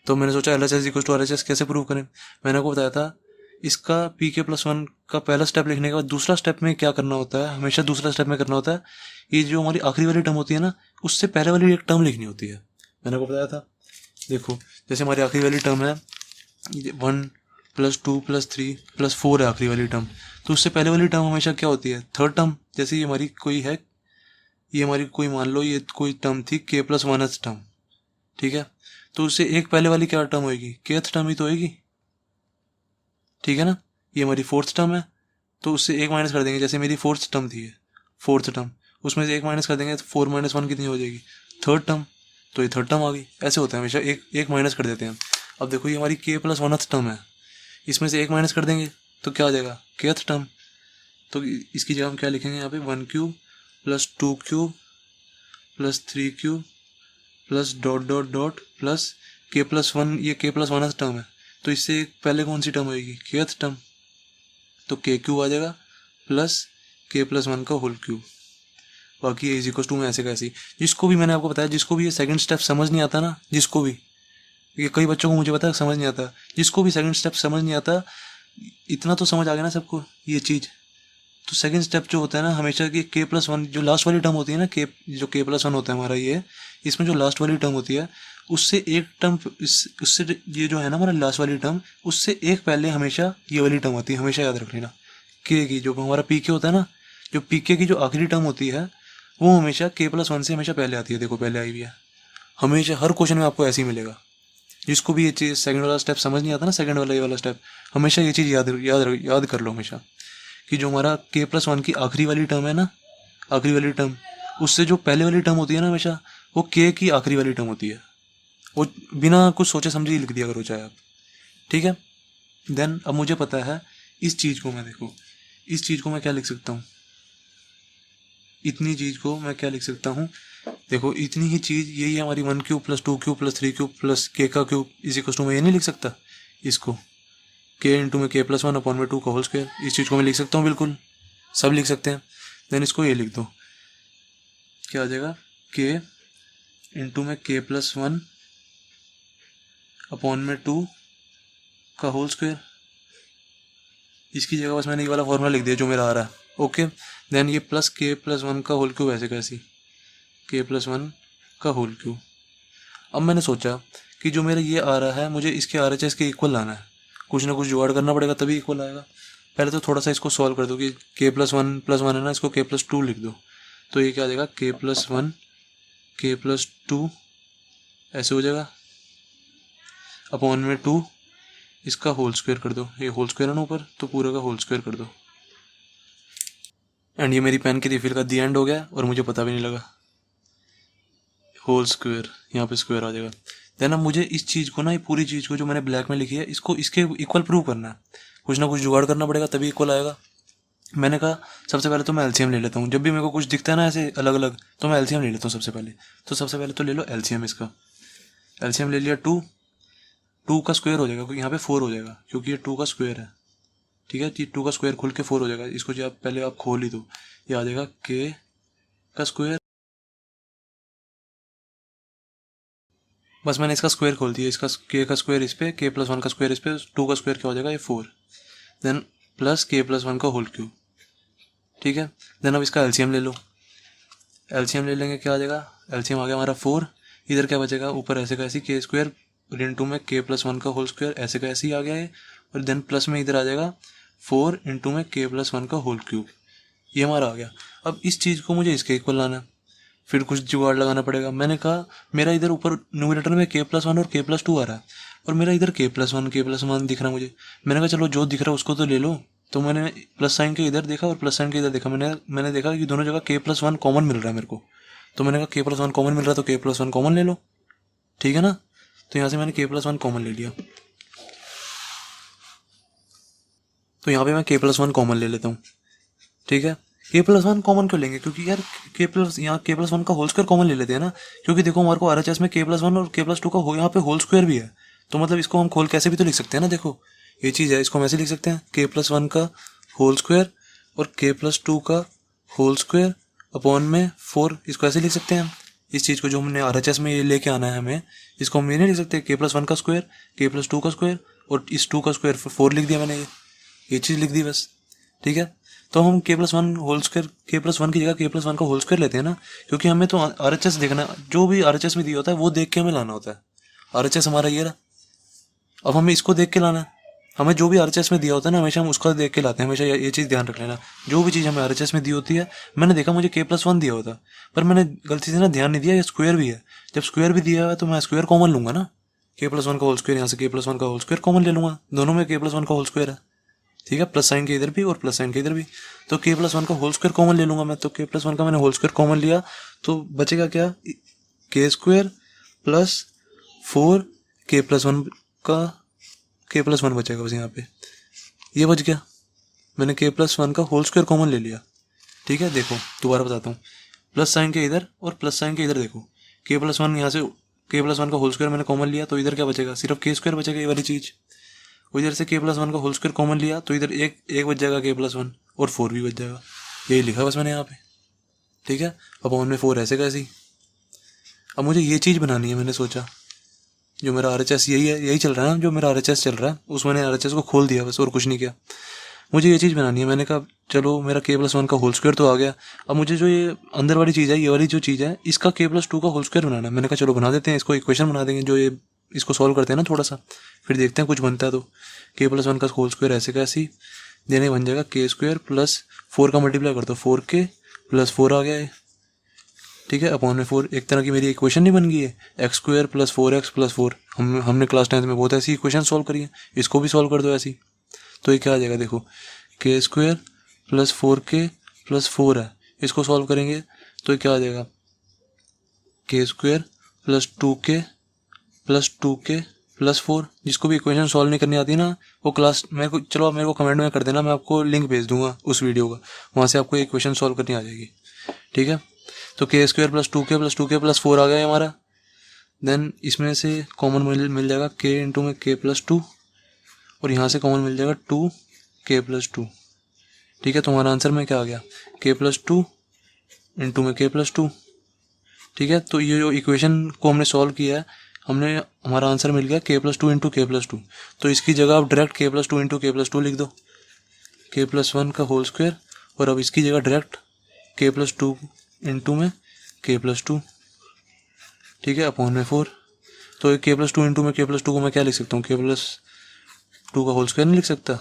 तो मैंने सोचा LHS is equal to RHS कैसे प्रूव करें। मैंने आपको बताया था इसका pk+1 का पहला स्टेप लिखने के बाद दूसरा स्टेप में क्या करना होता है, हमेशा दूसरा स्टेप में करना होता है, ये जो हमारी आखिरी वाली टर्म होती है ना उससे पहले वाली एक टर्म लिखनी होती है। मैंने आपको बताया था, देखो जैसे हमारी आखिरी वाली टर्म है 1 + 2 + 3 + 4 है आखिरी वाली टर्म, तो उससे पहले वाली टर्म हमेशा क्या होती है, थर्ड टर्म। जैसे ये हमारी कोई है, ये हमारी कोई मान लो ये कोई टर्म थी k+1th टर्म, ठीक है, तो उससे एक पहले वाली क्या टर्म होगी, kth टर्म ही तो होगी, ठीक है ना। ये हमारी फोर्थ टर्म है तो उससे एक माइनस कर देंगे, जैसे मेरी फोर्थ टर्म थी फोर्थ टर्म, उसमें से एक माइनस कर देंगे तो 4 - 1 कितनी हो जाएगी, थर्ड टर्म, तो ये थर्ड टर्म आ गई। ऐसे होता है हमेशा, एक माइनस कर देते हैं हम। अब देखो ये हमारी k+1th टर्म है, इसमें से एक माइनस कर देंगे तो क्या हो जाएगा, kth टर्म। तो इसकी जगह हम क्या लिखेंगे यहाँ पे 1³ + 2³ + 3³ plus dot dot dot plus k+1, ये k+1th टर्म है तो इससे एक पहले कौन सी टर्म होगी, kth टर्म, तो k³ आ जाएगा प्लस k+1 का होल क्यूब। बाकी ये इज इक्वल टू में ऐसे कैसे, जिसको भी मैंने आपको बताया, जिसको भी ये सेकंड स्टेप समझ नहीं आता ना, जिसको भी, ये कई बच्चों को मुझे पता है समझ नहीं आता, जिसको भी सेकंड स्टेप समझ नहीं आता, इतना तो समझ आ गया ना सबको ये चीज़। तो सेकंड स्टेप जो होता है ना हमेशा कि k+1 जो लास्ट वाली टर्म होती है ना, जो k+1 होता है हमारा ये, इसमें जो लास्ट वाली टर्म होती है उससे एक टर्म, उससे ये जो है ना हमारा लास्ट वाली टर्म, उससे एक पहले हमेशा ये वाली टर्म होती है, हमेशा याद रख लेना। k की जो हमारा pk होता है ना, जो pk की जो आखिरी टर्म होती है वो हमेशा k+1 से हमेशा पहले आती है। देखो पहले आई हुई है, हमेशा हर क्वेश्चन में आपको ऐसे ही मिलेगा। जिसको भी ये चीज़ सेकंड वाला स्टेप समझ नहीं आता ना, सेकंड वाला ये वाला स्टेप, हमेशा ये चीज़ याद कर लो हमेशा कि जो हमारा k+1 की आखिरी वाली टर्म है ना, आखिरी वाली टर्म, उससे जो पहले वाली टर्म होती है ना हमेशा वो k की आखिरी वाली टर्म होती है। वो बिना कुछ सोचे समझे ही लिख दिया करो चाहे आप, ठीक है। देन अब मुझे पता है इस चीज़ को मैं, देखो इस चीज़ को मैं क्या लिख सकता हूँ, इतनी चीज़ को मैं क्या लिख सकता हूँ, देखो इतनी ही चीज़ यही है हमारी 1³ + 2³ + 3³ प्लस k का क्यूब इज इक्वल टू, मैं ये नहीं लिख सकता इसको k इंटू में k+1 अपॉन में 2 का होल स्क्वायर, इस चीज़ को मैं लिख सकता हूँ, बिल्कुल सब लिख सकते हैं। देन इसको ये लिख दो, क्या आ जाएगा, k इंटू में k+1 अपॉन में 2 का होल स्क्वायर। इसकी जगह बस मैंने ये वाला फॉर्मूला लिख दिया जो मेरा आ रहा है, ओके। देन ये प्लस k+1 का होल क्यूब, ऐसे कैसी k+1 का होल क्यूब। अब मैंने सोचा कि जो मेरा ये आ रहा है मुझे इसके RHS के इक्वल लाना है, कुछ ना कुछ जुगाड़ करना पड़ेगा तभी इक्वल आएगा। पहले तो थोड़ा सा इसको सॉल्व कर दो कि k+1 है ना, इसको k+2 लिख दो, तो ये क्या आ जाएगा, k+1 k+2 ऐसे हो जाएगा अपॉन में 2, इसका होल स्क्वायर कर दो, ये होल स्क्वायर है ना ऊपर तो पूरा का होल स्क्वायर कर दो। एंड ये मेरी पेन की रिफिल का दी एंड हो गया और मुझे पता भी नहीं लगा, होल स्क्वायर यहाँ पे स्क्वायर आ जाएगा। देन अब मुझे इस चीज़ को ना, ये पूरी चीज़ को जो मैंने ब्लैक में लिखी है इसको इसके इक्वल प्रूव करना है, कुछ ना कुछ जुगाड़ करना पड़ेगा तभी इक्वल आएगा। मैंने कहा सबसे पहले तो मैं एलसीएम ले लेता हूँ, जब भी मेरे को कुछ दिखता है ना ऐसे अलग अलग तो मैं एलसीएम ले लेता हूँ सबसे पहले। तो सबसे पहले तो ले लो एलसीएम, इसका एलसीएम ले लिया, 2 का स्क्वायर हो जाएगा क्योंकि यहाँ पे 4 हो जाएगा क्योंकि ये 2 का स्क्वायर है, ठीक है। 2 का स्क्वायर खुल के 4 हो जाएगा, इसको जो आप पहले आप खोल ही दो, ये आ जाएगा k का स्क्वायर, बस मैंने इसका स्क्वायर खोल दिया, इसका k का स्क्वायर इस पे, k+1 का स्क्वायर इस पे, 2 का स्क्वायर क्या हो जाएगा, ये 4, देन प्लस k+1 का होल क्यूब, ठीक है। देन अब इसका एलसीएम ले लो, एलसीएम ले लेंगे क्या आ जाएगा, एलसीएम आ गया हमारा 4, इधर क्या बचेगा ऊपर ऐसे का ऐसी k² और इंटू में के प्लस वन का होल स्क्वायर, ऐसे का ऐसे ही आ गया है। और देन प्लस में इधर आ जाएगा 4 इंटू में के प्लस वन का होल क्यूब, ये हमारा आ गया। अब इस चीज़ को मुझे इसके इक्वल लाना है, फिर कुछ जुगाड़ लगाना पड़ेगा। मैंने कहा मेरा इधर ऊपर न्यूमरेटर में के प्लस वन और के प्लस टू आ रहा है, और मेरा इधर के प्लस वन दिख रहा है मुझे। मैंने कहा चलो जो दिख रहा है उसको तो ले लो। तो मैंने प्लस साइन के इधर देखा और प्लस साइन के इधर देखा, मैंने देखा कि दोनों जगह के प्लस वन कॉमन मिल रहा है मेरे को। तो मैंने कहा के प्लस वन कॉमन मिल रहा है तो के प्लस वन कॉमन ले लो, ठीक है ना। तो यहाँ से मैंने के प्लस वन कॉमन ले लिया, तो यहाँ पे मैं के प्लस वन कॉमन ले लेता हूँ, ठीक है। के प्लस वन कॉमन क्यों लेंगे, क्योंकि यार के प्लस यहाँ के प्लस वन का होल स्क्वायर कॉमन ले लेते हैं ना, क्योंकि देखो हमारे को आरएचएस में के प्लस वन और के प्लस टू का यहाँ पे होल स्क्वायर भी है। तो मतलब इसको हम खोल कैसे भी तो लिख सकते हैं ना, देखो ये चीज़ है, इसको हम ऐसे लिख सकते हैं के प्लस वन का होल स्क्वायर और के प्लस टू का होल स्क्वायर अपॉन में 4, इसको ऐसे लिख सकते हैं हम। इस चीज़ को जो हमने आरएचएस में ये लेके आना है हमें, इसको हम ये नहीं लिख सकते के प्लस वन का स्क्वायर, के प्लस टू का स्क्वायर और इस 2 का स्क्वायर 4 लिख दिया मैंने, ये चीज़ लिख दी बस, ठीक है। तो हम के प्लस वन होल स्क्वायर, के प्लस वन की जगह के प्लस वन का होल स्क्वायर लेते हैं ना, क्योंकि हमें तो आरएचएस देखना, जो भी आरएचएस में दिया होता है वो देख के हमें लाना होता है। आरएचएस हमारा ये रहा, अब हमें इसको देख के लाना है। हमें जो भी आरएचएस में दिया होता है ना हमेशा हम उसका देख के लाते हैं, हमेशा ये चीज़ ध्यान रख लेना। जो भी चीज़ हमें आरएचएस में दी होती है, मैंने देखा मुझे के प्लस वन दिया होता, पर मैंने गलती से ना ध्यान नहीं दिया ये स्क्वायर भी है। जब स्क्वायर भी दिया है तो मैं स्क्वायर कॉमन लूंगा ना, के प्लस वन का होल स्क्वायर यहाँ से के प्लस वन का होल स्क्वायर कॉमन ले लूंगा, दोनों में के प्लस वन का होल स्क्वायर है, ठीक है। प्लस साइन के इधर भी और प्लस साइन के इधर भी, तो के प्लस वन का होल स्क्वायर कॉमन ले लूंगा मैं। तो के प्लस वन का मैंने होल स्क्वायर कॉमन लिया, तो बचेगा क्या, के स्क्वायर प्लस 4 के प्लस वन का के प्लस वन बचेगा बस यहाँ पे, ये बच गया। मैंने के प्लस वन का होल स्क्वायर कॉमन ले लिया, ठीक है। देखो दोबारा बताता हूँ, प्लस साइन के इधर और प्लस साइन के इधर देखो, के प्लस वन यहाँ से के प्लस वन का होल स्क्वायर मैंने कॉमन लिया, तो इधर क्या बचेगा, सिर्फ के स्क्वायर बचेगा, ये वाली चीज़। इधर से के प्लस वन का होल स्क्वायर कॉमन लिया तो इधर एक बच जाएगा के प्लस वन और 4 भी बच जाएगा, यही लिखा बस मैंने यहाँ पे, ठीक है। अपॉन में 4 ऐसे कैसी। अब मुझे ये चीज़ बनानी है, मैंने सोचा जो मेरा आरएचएस यही है, यही चल रहा है ना, जो मेरा आरएचएस चल रहा है उस मैंने आरएचएस को खोल दिया बस और कुछ नहीं किया। मुझे ये चीज़ बनानी है, मैंने कहा चलो मेरा के प्लस वन का होल स्क्वायर तो आ गया, अब मुझे जो ये अंदर वाली चीज़ है, ये वाली जो चीज़ है, इसका के प्लस टू का होल स्क्वायर बनाना है। मैंने कहा चलो बना देते हैं, इसको इक्वेशन बना देंगे, जो ये इसको सॉल्व करते हैं ना थोड़ा सा, फिर देखते हैं कुछ बनता है। तो के प्लस वन का होल स्क्वायर ऐसे कैसी देने बन जाएगा, के स्क्वायर प्लस 4 का मल्टीप्लाई कर दो, 4k प्लस 4 आ गया है, ठीक है। अपॉन में 4, एक तरह की मेरी इक्वेशन नहीं बन गई है, x square plus 4x plus 4। हमने क्लास 10th में बहुत ऐसी इक्वेशन सॉल्व करी है, इसको भी सॉल्व कर दो ऐसी। तो ये क्या आ जाएगा, देखो के स्क्वायर प्लस 4k प्लस 4 है, इसको सॉल्व करेंगे तो ये क्या आ जाएगा, के स्क्वायर प्लस 2k प्लस 4। जिसको भी इक्वेशन सॉल्व नहीं करनी आती ना, वो क्लास मेरे को कमेंट में कर देना, मैं आपको लिंक भेज दूंगा उस वीडियो का, वहाँ से आपको इक्वेशन सॉल्व करनी आ जाएगी, ठीक है। तो के स्क्वायर प्लस 2k प्लस 4 आ गया हमारा। देन इसमें से कॉमन मिल जाएगा k इंटू में k प्लस 2, और यहाँ से कॉमन मिल जाएगा 2k प्लस 2, ठीक है। तो हमारा आंसर में क्या आ गया, k प्लस 2 इंटू में k प्लस 2, ठीक है। तो ये जो इक्वेशन को हमने सॉल्व किया है, हमारा आंसर मिल गया k प्लस 2 इंटू के प्लस 2। तो इसकी जगह आप डायरेक्ट k प्लस 2 इंटू के प्लस 2 लिख दो, k प्लस 1 का होल स्क्वायर, और अब इसकी जगह डायरेक्ट k प्लस 2 इंटू में k प्लस 2, ठीक है, अपॉन में 4। तो k प्लस 2 इंटू में k प्लस 2 को मैं क्या लिख सकता हूँ, k प्लस 2 का होल स्क्वायर नहीं लिख सकता,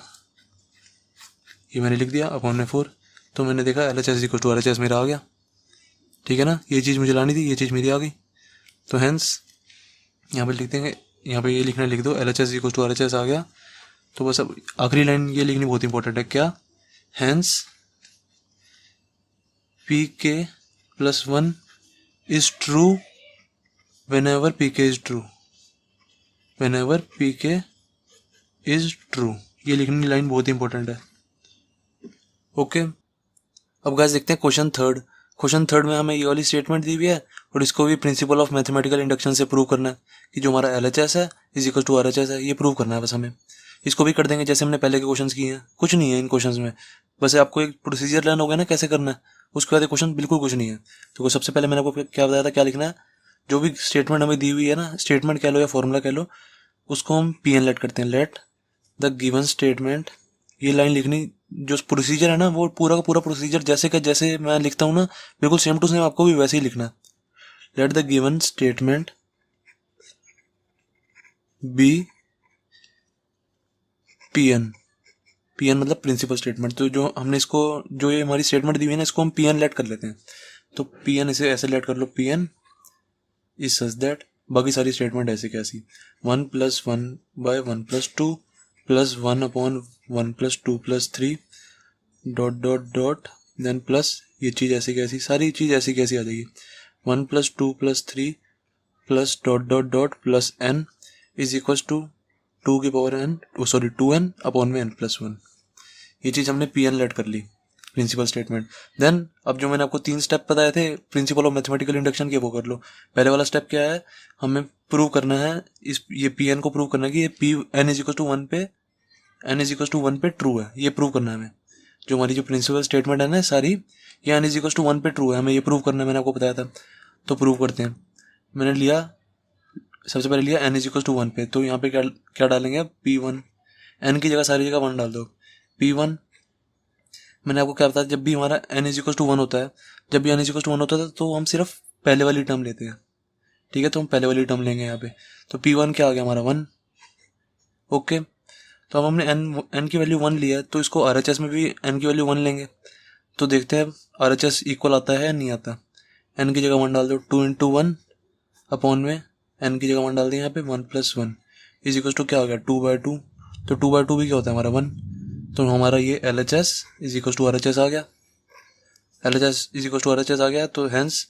ये मैंने लिख दिया अपॉन में 4। तो मैंने देखा LHS इक्वल टू RHS मेरा आ गया, ठीक है ना। ये चीज़ मुझे लानी थी, ये चीज़ मेरी आ गई। तो हैंस यहाँ पे लिख देंगे, यहाँ पे ये लिखना लिख दो, LHS इक्वल टू RHS आ गया। तो बस अब आखिरी लाइन ये लिखनी बहुत इंपॉर्टेंट है, क्या, hence PK plus 1 is true whenever PK is true, whenever PK is true। ये लिखने की लाइन बहुत इंपॉर्टेंट है, ओके। अब गाइस देखते हैं क्वेश्चन थर्ड में हमें ये वाली स्टेटमेंट दी हुई है, और इसको भी प्रिंसिपल ऑफ मैथमेटिकल इंडक्शन से प्रूव करना है कि जो हमारा LHS है इज इक्वल टू RHS है, ये प्रूव करना है बस हमें। इसको भी कर देंगे जैसे हमने पहले के क्वेश्चंस किए हैं, कुछ नहीं है इन क्वेश्चंस में, बस आपको एक प्रोसीजर लर्न हो गया ना कैसे करना है, उसके बाद क्वेश्चन बिल्कुल कुछ नहीं है। तो सबसे पहले मैंने आपको क्या बताया था, क्या लिखना है, जो भी स्टेटमेंट हमें दी हुई है ना, स्टेटमेंट कह लो या फॉर्मूला कह लो, उसको हम PN लेट करते हैं, लेट द गिवन स्टेटमेंट। ये लाइन लिखनी, जो प्रोसीजर है ना वो पूरा का पूरा प्रोसीजर जैसे मैं लिखता हूँ ना, बिल्कुल सेम टू सेम आपको भी वैसे ही लिखना है। Let the given statement be P N. P N मतलब प्रिंसिपल स्टेटमेंट। तो जो हमने इसको, जो ये हमारी स्टेटमेंट दी हुई है ना, इसको हम पी एन लेट कर लेते हैं। तो पी एन इसे ऐसे लेट कर लो, P N is such that, बाकी सारी स्टेटमेंट ऐसे कैसी, 1+1/1+2 प्लस 1/1+2+3 डॉट देन प्लस ये चीज़ ऐसी कैसी, सारी चीज़ ऐसी कैसी आ जाएगी, 1+2+3 plus dot plus n is equal to 2n, sorry 2n/n+1। ये चीज़ हमने पी एन लेट कर ली, प्रिंसिपल स्टेटमेंट। देन अब जो मैंने आपको 3 स्टेप बताए थे प्रिंसिपल ऑफ मैथमेटिकल इंडक्शन के, वो कर लो। पहले वाला स्टेप क्या है, हमें प्रूव करना है इस, ये पी एन को प्रूव करना है कि ये P N is equal to 1 पे, एन इज इक्वल टू 1 पे ट्रू है, ये प्रूव करना है हमें। जो हमारी जो प्रिंसिपल स्टेटमेंट है ना सारी, ये एन इज इक्वल टू 1 पे ट्रू है, हमें ये प्रूव करना है, मैंने आपको बताया था। तो प्रूव करते हैं। मैंने लिया, सबसे पहले लिया एन इज इक्वल टू 1 पे, तो यहाँ पे क्या क्या डालेंगे, P1। एन की जगह सारी जगह 1 डाल दो, P1। मैंने आपको क्या बताया, जब भी हमारा एन इज इक्वल टू 1 होता है, जब भी एन इज इक्वल टू 1 होता है तो हम सिर्फ पहले वाली टर्म लेते हैं। ठीक है, तो हम पहले वाली टर्म लेंगे यहाँ पे। तो P1 क्या आ गया हमारा 1। ओके, तो अब हमने एन की वैल्यू 1 लिया है, तो इसको RHS में भी एन की वैल्यू 1 लेंगे। तो देखते हैं RHS इक्वल आता है या नहीं आता। एन की जगह 1 डाल दो, 2 × 1 अपॉन में एन की जगह 1 डाल दिया यहाँ पे, 1+1 इज इक्वल टू क्या हो गया, 2/2। तो 2/2 भी क्या होता है हमारा 1। तो हमारा ये LHS is equal to RHS आ गया, LHS is equal to RHS आ गया। तो hence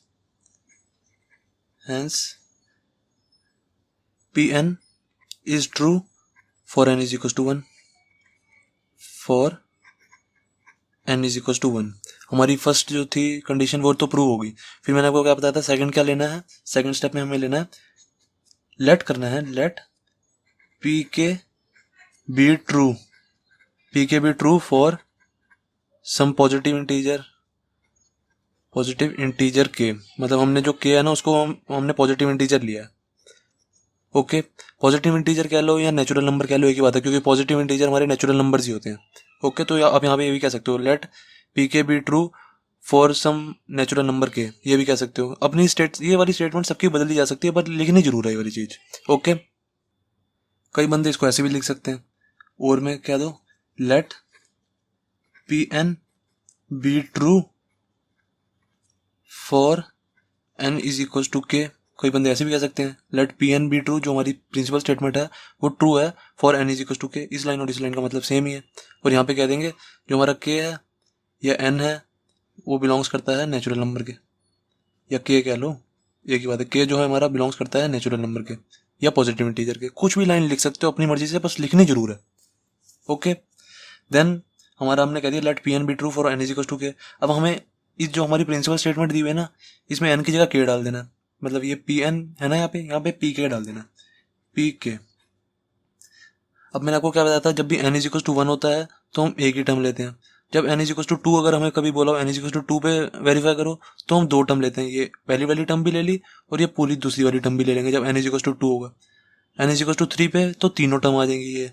PN is true for n is equal to 1, for n is equal to 1। हमारी फर्स्ट जो थी कंडीशन वो तो प्रूव होगी। फिर मैंने आपको क्या बताया था, सेकंड क्या लेना है, सेकंड स्टेप में हमें लेना है, लेट करना है, let PK be true, PK be true for some positive integer K। मतलब हमने जो K है ना उसको हमने पॉजिटिव इंटीजर लिया है। ओके, पॉजिटिव इंटीजर कह लो या नेचुरल नंबर कह लो, एक ही बात है, क्योंकि पॉजिटिव इंटीजर हमारे नेचुरल नंबर्स ही होते हैं। ओके, तो आप यहाँ पे ये भी कह सकते हो, let PK be true for some natural number के, ये भी कह सकते हो। अपनी ये वाली स्टेटमेंट सबकी बदली जा सकती है, पर लिखनी जरूर है ये वाली चीज। ओके, कई बंदे इसको ऐसे भी लिख सकते हैं, और मैं कह दो let PN be true for n is equal to K। कई बंदे ऐसे भी कह सकते हैं, लेट PN बी ट्रू, जो हमारी प्रिंसिपल स्टेटमेंट है वो ट्रू है for n is equal to K। इस लाइन और इस लाइन का मतलब सेम ही है। और यहाँ पे कह देंगे जो हमारा K है या n है वो बिलोंग्स करता है नेचुरल नंबर के, या K कह लो, एक ही बात है। K जो है हमारा बिलोंग्स करता है नेचुरल नंबर के या पॉजिटिव इंटीजर के। कुछ भी लाइन लिख सकते हो अपनी मर्जी से, बस लिखनी जरूर है। ओके, देन हमारा हमने कह दिया let PN be true for n is equal to K। अब हमें इस जो हमारी प्रिंसिपल स्टेटमेंट दी हुई है ना, इसमें n की जगह K डाल देना। मतलब ये PN है ना, यहाँ पे PK डाल देना, PK। अब मैंने आपको क्या बताया था, जब भी n इज इक्वल टू 1 होता है तो हम एक ही टर्म लेते हैं। जब n इज इक्वल टू 2, अगर हमें कभी बोला n इज इक्वल टू 2 पे वेरीफाई करो, तो हम 2 टर्म लेते हैं। ये पहली वाली टर्म भी ले ली और ये पूरी दूसरी वाली टर्म भी ले लेंगे जब n इज इक्वल टू 2 होगा। n इज इक्वल टू 3 पे तो तीनों टर्म आ जाएंगी ये,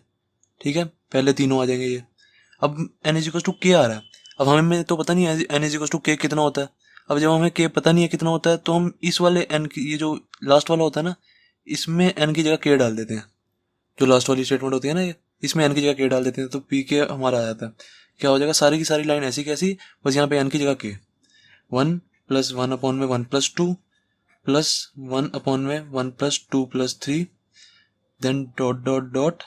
ठीक है, पहले तीनों आ जाएंगे ये। अब n is equal to K आ रहा है, अब हमें तो पता नहीं है n is equal to K कितना होता है। अब जब हमें K पता नहीं है कितना होता है, तो हम इस वाले n की, ये जो लास्ट वाला होता है ना, इसमें n की जगह K डाल देते हैं। जो लास्ट वाली स्टेटमेंट होती है ना ये, इसमें n की जगह K डाल देते हैं, तो PK हमारा आ जाता है। क्या हो जाएगा, सारी की सारी लाइन ऐसी कैसी, बस यहाँ पे n की जगह K, 1+1/1+2 plus 1/1+2+3 then dot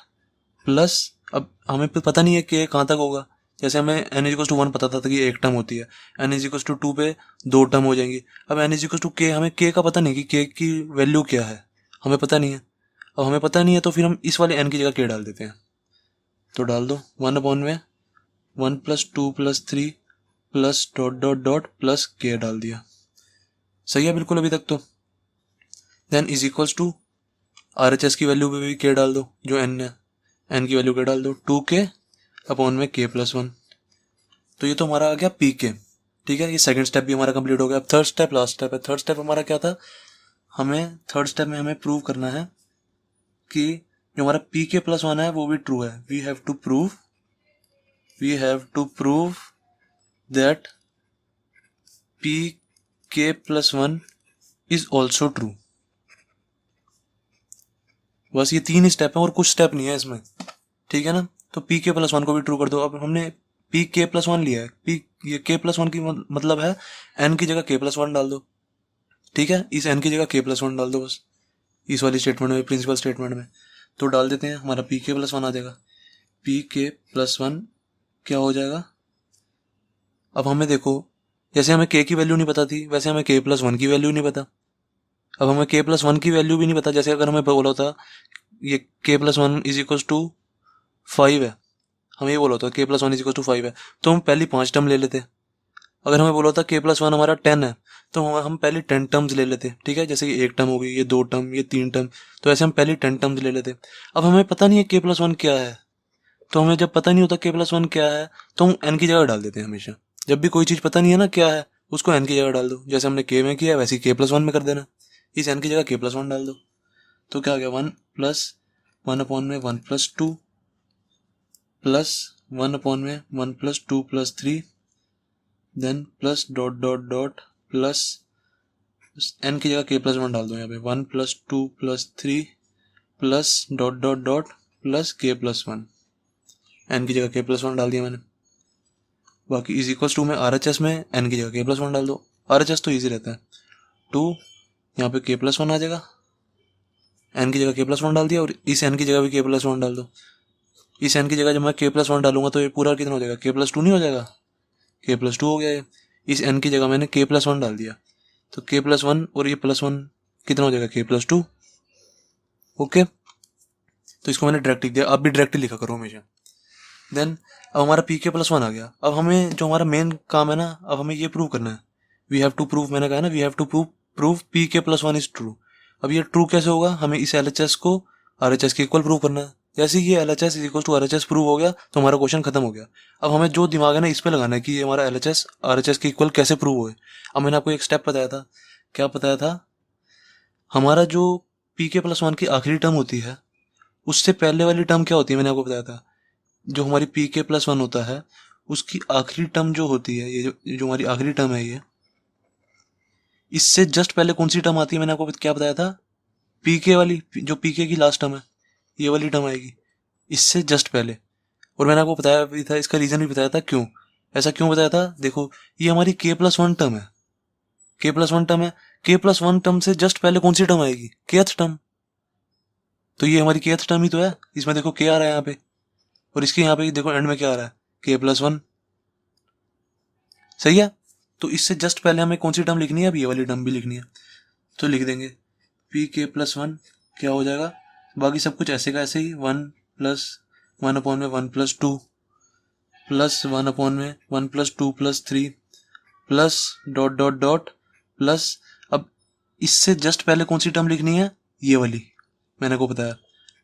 plus. अब हमें पता नहीं है K कहाँ तक होगा। जैसे हमें n इज इक्वल टू 1 पता था कि एक टर्म होती है, n इज इक्वल टू 2 पे 2 टर्म हो जाएंगी। अब n is equal to K, हमें K का पता नहीं कि K की वैल्यू क्या है, हमें पता नहीं है। अब हमें पता नहीं है तो फिर हम इस वाले n की जगह K डाल देते हैं। तो डाल दो 1/1+2+3 प्लस डॉट प्लस K डाल दिया। सही है बिल्कुल अभी तक तो। Then is equals to RHS की वैल्यू पे भी K डाल दो, जो n है, n की वैल्यू K डाल दो, 2K/K+1। तो ये तो हमारा आ गया PK। ठीक है, ये सेकंड स्टेप भी हमारा कंप्लीट हो गया। अब थर्ड स्टेप लास्ट स्टेप है। थर्ड स्टेप हमारा क्या था, हमें थर्ड स्टेप में हमें प्रूव करना है कि जो हमारा PK+1 है वो भी ट्रू है। We have to prove that PK+1 is also true. बस ये 3 स्टेप है और कुछ स्टेप नहीं है इसमें, ठीक है ना। तो पी के प्लस वन को भी ट्रू कर दो। अब हमने पी के प्लस वन लिया है, पी ये के प्लस वन की मतलब है एन की जगह के प्लस वन डाल दो, ठीक है। इस एन की जगह के प्लस वन डाल दो बस, इस वाली स्टेटमेंट में, प्रिंसिपल स्टेटमेंट में। तो डाल देते हैं, हमारा पी के प्लस वन आ जाएगा। पी के प्लस वन क्या हो जाएगा। अब हमें देखो, जैसे हमें के की वैल्यू नहीं पता थी, वैसे हमें के प्लस वन की वैल्यू नहीं पता। अब हमें के प्लस वन की वैल्यू भी नहीं पता। जैसे अगर हमें बोला होता ये K plus one is equal to 5 है, हमें ये बोला होता K plus one is equal to 5 है, तो हम पहली 5 टर्म ले लेते। अगर हमें बोला होता के प्लस वन हमारा 10 है, तो हम पहले 10 टर्म्स ले लेते, ठीक है। जैसे ये 1 टर्म हो गई, ये 2 टर्म, ये 3 टर्म, तो ऐसे हम पहले 10 टर्म्स ले लेते। अब हमें पता नहीं है के प्लस वन क्या है, तो हमें जब पता नहीं होता के प्लस वन क्या है, तो हम एन की जगह डाल देते हैं हमेशा। जब भी कोई चीज़ पता नहीं है ना क्या है, उसको एन की जगह डाल दो। जैसे हमने के में किया वैसे ही के प्लस वन में कर देना, इस एन की जगह के प्लस वन डाल दो। तो क्या हो गया, 1 प्लस 1 अपॉन में 1 प्लस 2 प्लस 1 अपॉन में 1 plus 2 plus 3 then plus dot dot dot plus N की जगह के प्लस वन डाल दो यहाँ पे, 1 plus 2 plus 3 plus dot dot dot plus के प्लस वन। एन की जगह के प्लस वन डाल दिया मैंने। बाकी इज इक्वल्स टू में आर एच एस में एन की जगह के प्लस वन डाल दो। आर एच एस तो ईजी रहता है, 2 यहाँ पे के प्लस वन आ जाएगा, एन की जगह के प्लस वन डाल दिया, और इस एन की जगह भी के प्लस वन डाल दो। इस एन की जगह जब मैं के प्लस वन डालूंगा तो ये पूरा कितना हो जाएगा, के प्लस टू नहीं हो जाएगा, के प्लस टू हो गया ये। इस एन की जगह मैंने के प्लस वन डाल दिया, तो के प्लस वन और ये प्लस वन कितना हो जाएगा, के प्लस टू। ओके, तो इसको मैंने डायरेक्ट लिख दिया। आप भी डायरेक्ट लिखा करो हमेशा। देन अब हमारा पी के प्लस वन आ गया। अब हमें जो हमारा मेन काम है ना, अब हमें ये प्रूव करना है। वी हैव टू प्रूव, मैंने कहा ना, we have to prove P K plus one is true. अब ये ट्रू कैसे होगा, हमें इस एल एच एस को आर एच एस के इक्वल प्रूव करना है। जैसे ये L H S is equal to R H S prove हो गया तो हमारा क्वेश्चन खत्म हो गया। अब हमें जो दिमाग है ना इस पे लगाना है कि ये हमारा L H S R H S के इक्वल कैसे प्रूव हुए। अब मैंने आपको एक स्टेप बताया था, क्या बताया था, हमारा जो पी के प्लस वन की आखिरी टर्म होती है उससे पहले वाली टर्म क्या होती है, मैंने आपको बताया था। जो हमारी पी के प्लस वन होता है उसकी आखिरी टर्म जो होती है, ये जो हमारी आखिरी टर्म है, ये इससे जस्ट पहले कौन सी टर्म आती है, मैंने आपको क्या बताया था, पी के वाली, जो पी के की लास्ट टर्म है ये वाली टर्म आएगी इससे जस्ट पहले। और मैंने आपको बताया भी था, इसका रीजन भी बताया था क्यों ऐसा क्यों बताया था। देखो ये हमारी के प्लस वन टर्म है, के प्लस वन टर्म है, के प्लस वन टर्म से जस्ट पहले कौन सी टर्म आएगी, केथ टर्म। तो ये हमारी केथ टर्म ही तो है। इसमें देखो के आ रहा है यहाँ पे, और इसके यहाँ पे देखो एंड में क्या आ रहा है, के प्लस वन। सही है। तो इससे जस्ट पहले हमें कौन सी टर्म लिखनी है, अब ये वाली टर्म भी लिखनी है। तो लिख देंगे पी के प्लस वन क्या हो जाएगा, बाकी सब कुछ ऐसे का ऐसे ही, 1 प्लस 1 अपॉन में 1 प्लस 2 प्लस 1 अपॉन में 1 plus 2 plus 3 plus dot dot dot plus. अब इससे जस्ट पहले कौन सी टर्म लिखनी है, ये वाली मैंने को बताया,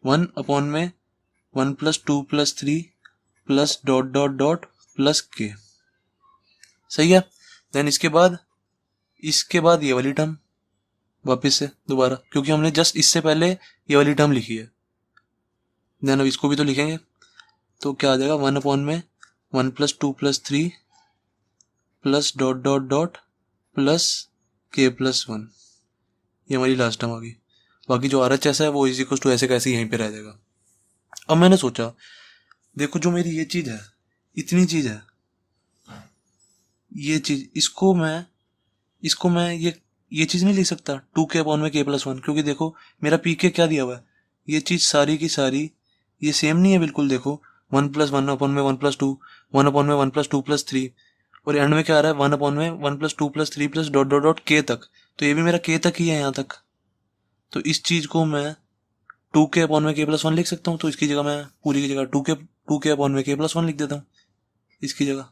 1 अपॉन में 1 plus 2 plus 3 plus dot dot dot plus के। सही है। देन इसके बाद ये वाली टर्म वापस से दोबारा, क्योंकि हमने जस्ट इससे पहले ये वाली टर्म लिखी है। देन अब इसको भी तो लिखेंगे, तो क्या आ जाएगा, 1 अपॉन में 1 plus 2 plus 3 plus dot dot dot plus के प्लस वन। ये हमारी लास्ट टर्म आ गई। बाकी जो आर एच एस है वो इज इक्वल टू ऐसे कैसे यहीं पे रह जाएगा। अब मैंने सोचा, देखो जो मेरी ये चीज़ है, इतनी चीज़ है, ये चीज़, इसको मैं ये चीज़ नहीं लिख सकता 2 के अपॉन में के प्लस वन, क्योंकि देखो मेरा पी के क्या दिया हुआ है, ये चीज़ सारी की सारी ये सेम नहीं है बिल्कुल। देखो 1 प्लस 1 अपॉन में 1 प्लस 2, 1 अपॉन में 1 प्लस 2 प्लस 3, और एंड में क्या आ रहा है, 1 अपॉन में 1 plus 2 plus 3 plus dot dot dot के तक। तो ये भी मेरा के तक ही है यहाँ तक। तो इस चीज़ को मैं 2 के अपॉन में के प्लस वन लिख सकता हूँ। तो इसकी जगह मैं पूरी की जगह 2 के अपॉन में के प्लस वन लिख देता हूँ इसकी जगह।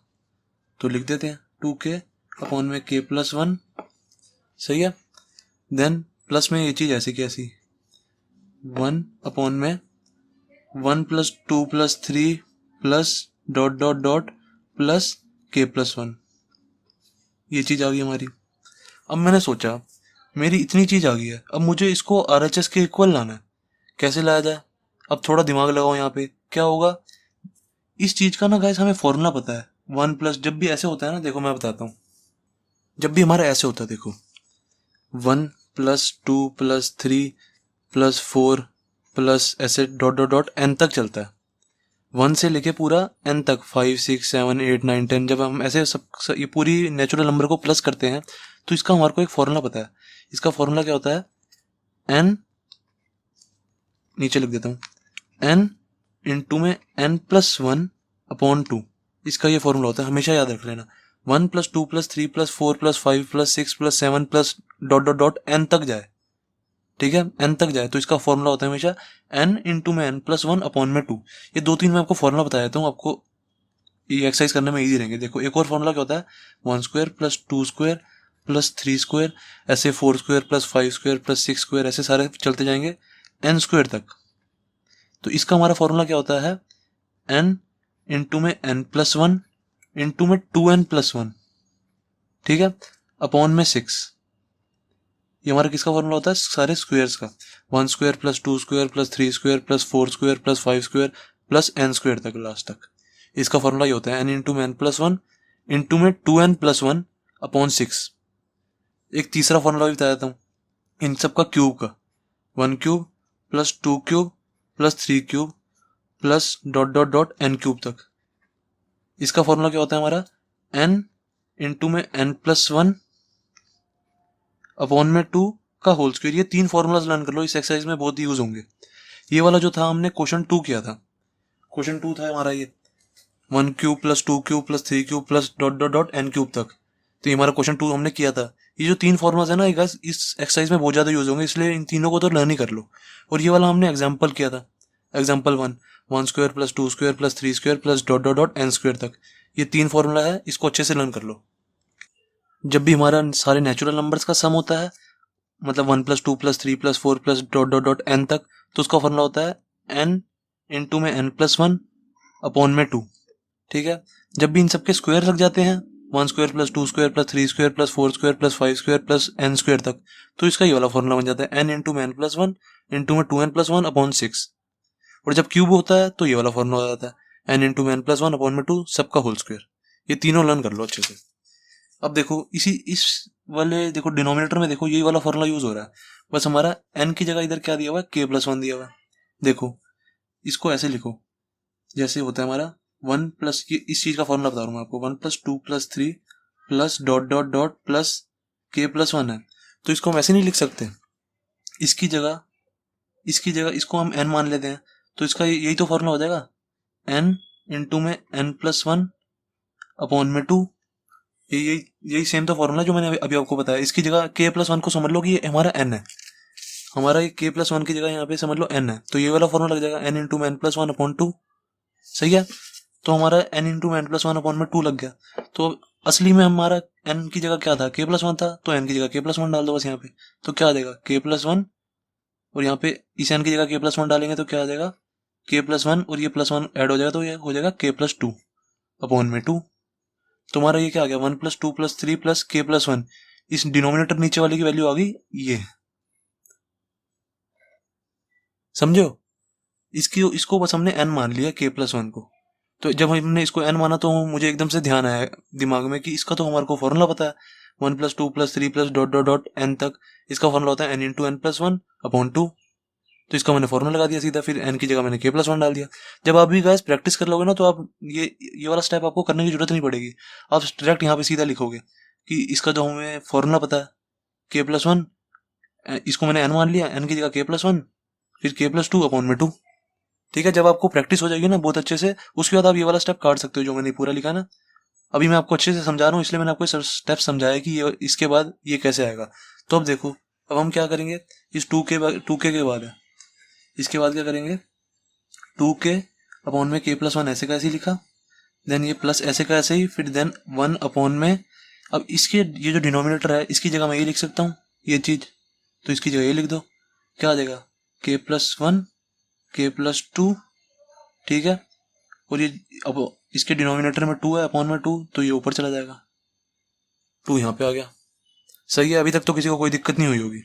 तो लिख देते हैं 2 के अपॉन में के प्लस वन। सही है। देन प्लस में ये चीज़ ऐसी की ऐसी, 1 अपॉन में 1 plus 2 plus 3 plus dot dot dot plus के प्लस वन। ये चीज़ आ गई हमारी। अब मैंने सोचा मेरी इतनी चीज़ आ गई है, अब मुझे इसको आर एच एस के इक्वल लाना है। कैसे लाया जाए, अब थोड़ा दिमाग लगाओ यहाँ पे। क्या होगा, इस चीज़ का ना गाइस हमें फॉर्मूला पता है। 1 प्लस, जब भी ऐसे होता है ना, देखो मैं बताता हूँ, जब भी हमारा ऐसे होता है, देखो 1 प्लस 2 प्लस 3 प्लस 4 प्लस ऐसे डॉट डॉट डॉट एन तक चलता है, 1 से लेके पूरा एन तक, 5 6 7 8 9 10। जब हम ऐसे ये पूरी नेचुरल नंबर को प्लस करते हैं तो इसका हमारे को एक फॉर्मूला पता है। इसका फॉर्मूला क्या होता है, एन, नीचे लिख देता हूँ, एन इंटू में एन प्लस 1 अपॉन 2, इसका ये फॉर्मूला होता है, हमेशा याद रख लेना। 1 plus 2 plus 3 plus 4 plus 5 plus 6 plus 7 plus dot dot dot N तक जाए, ठीक है, एन तक जाए, तो इसका फॉर्मूला होता है हमेशा एन इंटू में एन प्लस 1 अपॉन में 2। ये 2-3 मैं आपको फॉर्मूला बता देता हूँ, आपको ये एक्सरसाइज करने में इजी रहेंगे। देखो एक और फॉर्मूला क्या होता है, 1 square plus 2 square plus 3 square, ऐसे 4 square plus 5 square plus 6 square, ऐसे सारे चलते जाएंगे एन स्क्वायर तक। तो इसका हमारा फॉर्मूला क्या होता है, एन इंटू में एन प्लस 1 इंटू में 2n प्लस 1, ठीक है, अपॉन में 6। ये हमारा किसका फॉर्मूला होता है, सारे स्क्वायर्स का, 1 square plus 2 square plus 3 square plus 4 square plus 5 square plus n square तक लास्ट तक। इसका फॉर्मूला ये होता है एन इंटू में एन प्लस 1 इंटू में 2n प्लस 1 अपॉन 6। एक तीसरा फॉर्मूला भी बता देता हूँ इन सब का क्यूब का, 1 cube plus 2 cube plus 3 cube plus dot dot dot n cube तक। इसका फॉर्मूला क्या होता है हमारा, n इंटू में n प्लस 1 अपॉन में 2 का होल स्क्वायर। ये 3 फॉर्मूलाज लर्न कर लो, इस एक्सरसाइज में बहुत यूज होंगे। ये वाला जो था हमने क्वेश्चन 2 किया था, क्वेश्चन 2 था हमारा ये 1 cube plus 2 cube plus 3 cube plus dot dot dot n cube तक। तो ये हमारा क्वेश्चन 2 हमने किया था। ये जो 3 फॉर्मूलाज है ना, ये इस एक्सरसाइज में बहुत ज्यादा यूज होंगे, इसलिए इन तीनों को तो लर्न ही कर लो। और ये वाला हमने एग्जाम्पल किया था, example 1 square plus 2 square plus 3 square plus dot dot dot n square तक। ये 3 फॉर्मूला है, इसको अच्छे से लर्न कर लो। जब भी हमारा सारे नेचुरल नंबर्स का सम होता है, मतलब 1 plus 2 plus 3 plus 4 plus dot dot dot n तक, तो उसका फॉर्मूला होता है n इंटू में n प्लस 1 अपॉन में 2, ठीक है। जब भी इन सबके स्क्वायर लग जाते हैं, 1 square plus 2 square plus 3 square plus 4 square plus 5 square plus n square तक, तो इसका ये वाला फॉर्मूला बन जाता है n इंटू में n प्लस 1 इंटू में 2n प्लस 1 अपॉन 6। और जब क्यूब होता है तो ये वाला फॉर्मूला हो जाता है n इंटू में n प्लस 1 अपॉन में 2 सबका होल स्क्वायर। ये तीनों लर्न कर लो अच्छे से। अब देखो इस वाले देखो डिनोमिनेटर में देखो यही वाला फॉर्मूला यूज हो रहा है, बस हमारा n की जगह इधर क्या दिया हुआ है, k प्लस 1 दिया हुआ है। देखो इसको ऐसे लिखो, जैसे होता है हमारा 1 प्लस, ये इस चीज का फॉर्मूला बता रहा हूँ मैं आपको, 1 plus 2 plus 3 plus dot dot dot plus k plus 1 है। तो इसको हम ऐसे नहीं लिख सकते, इसकी जगह इसको हम n मान लेते हैं, तो इसका यही तो फॉर्मूला हो जाएगा, n इंटू में n प्लस 1 अपॉन में 2। यही सेम तो फॉर्मूला जो मैंने अभी आपको बताया। इसकी जगह k प्लस 1 को समझ लो कि ये हमारा n है, हमारा ये k प्लस 1 की जगह यहाँ पे समझ लो n है, तो ये वाला फॉर्मूला लग जाएगा n इंटू में n प्लस 1 अपॉन 2। सही है, तो हमारा n इंटू में n प्लस 1 अपॉन में 2 लग गया। तो असली में हमारा n की जगह क्या था, k प्लस 1 था, तो n की जगह k प्लस 1 डाल दो बस यहाँ पे, तो क्या आ जाएगा k प्लस 1, और यहाँ पे इस n की जगह k प्लस 1 डालेंगे तो क्या आ जाएगा k प्लस 1, और ये प्लस 1 ऐड हो जाएगा तो ये हो जाएगा k प्लस 2 अपॉन में 2। तुम्हारा ये क्या आ गया, 1 plus 2 plus 3 plus k plus 1, इस डिनोमिनेटर नीचे वाले की वैल्यू आ गई ये, समझो। इसको बस हमने n मान लिया k प्लस 1 को। तो जब हमने इसको n माना तो मुझे एकदम से ध्यान आया दिमाग में कि इसका तो हमारे को फॉर्मूला पता है, 1 plus 2 plus 3 plus dot dot dot n तक, इसका फॉर्मूला होता है n into n plus 1 upon 2। तो इसका मैंने फॉर्मूला लगा दिया सीधा, फिर n की जगह मैंने k प्लस 1 डाल दिया। जब आप भी गाइस प्रैक्टिस कर लोगे ना, तो आप ये वाला स्टेप आपको करने की जरूरत नहीं पड़ेगी, आप डायरेक्ट यहाँ पे सीधा लिखोगे कि इसका जो हमें फॉर्मूला पता है k प्लस 1, इसको मैंने n मान लिया, n की जगह k प्लस 1 फिर k प्लस 2 अपॉन में 2। ठीक है, जब आपको प्रैक्टिस हो जाएगी ना बहुत अच्छे से, उसके बाद आप ये वाला स्टेप काट सकते हो जो मैंने पूरा लिखा ना। अभी मैं आपको अच्छे से समझा रहा हूँ, इसलिए मैंने आपको स्टेप समझाया कि ये इसके बाद ये कैसे आएगा। तो अब देखो, अब हम क्या करेंगे, इस 2k के बाद है, इसके बाद क्या करेंगे, 2k अपॉन में k प्लस 1 ऐसे का ऐसे ही लिखा, देन ये प्लस ऐसे का ऐसे ही, फिर देन 1 अपॉन में, अब इसके ये जो डिनोमिनेटर है इसकी जगह मैं ये लिख सकता हूँ ये चीज, तो इसकी जगह ये लिख दो, क्या आ जाएगा k प्लस 1 k प्लस 2, ठीक है। और ये अब इसके डिनोमिनेटर में 2 है अपॉन में 2, तो ये ऊपर चला जाएगा, 2 यहाँ पे आ गया। सही है, अभी तक तो किसी को कोई दिक्कत नहीं हुई होगी।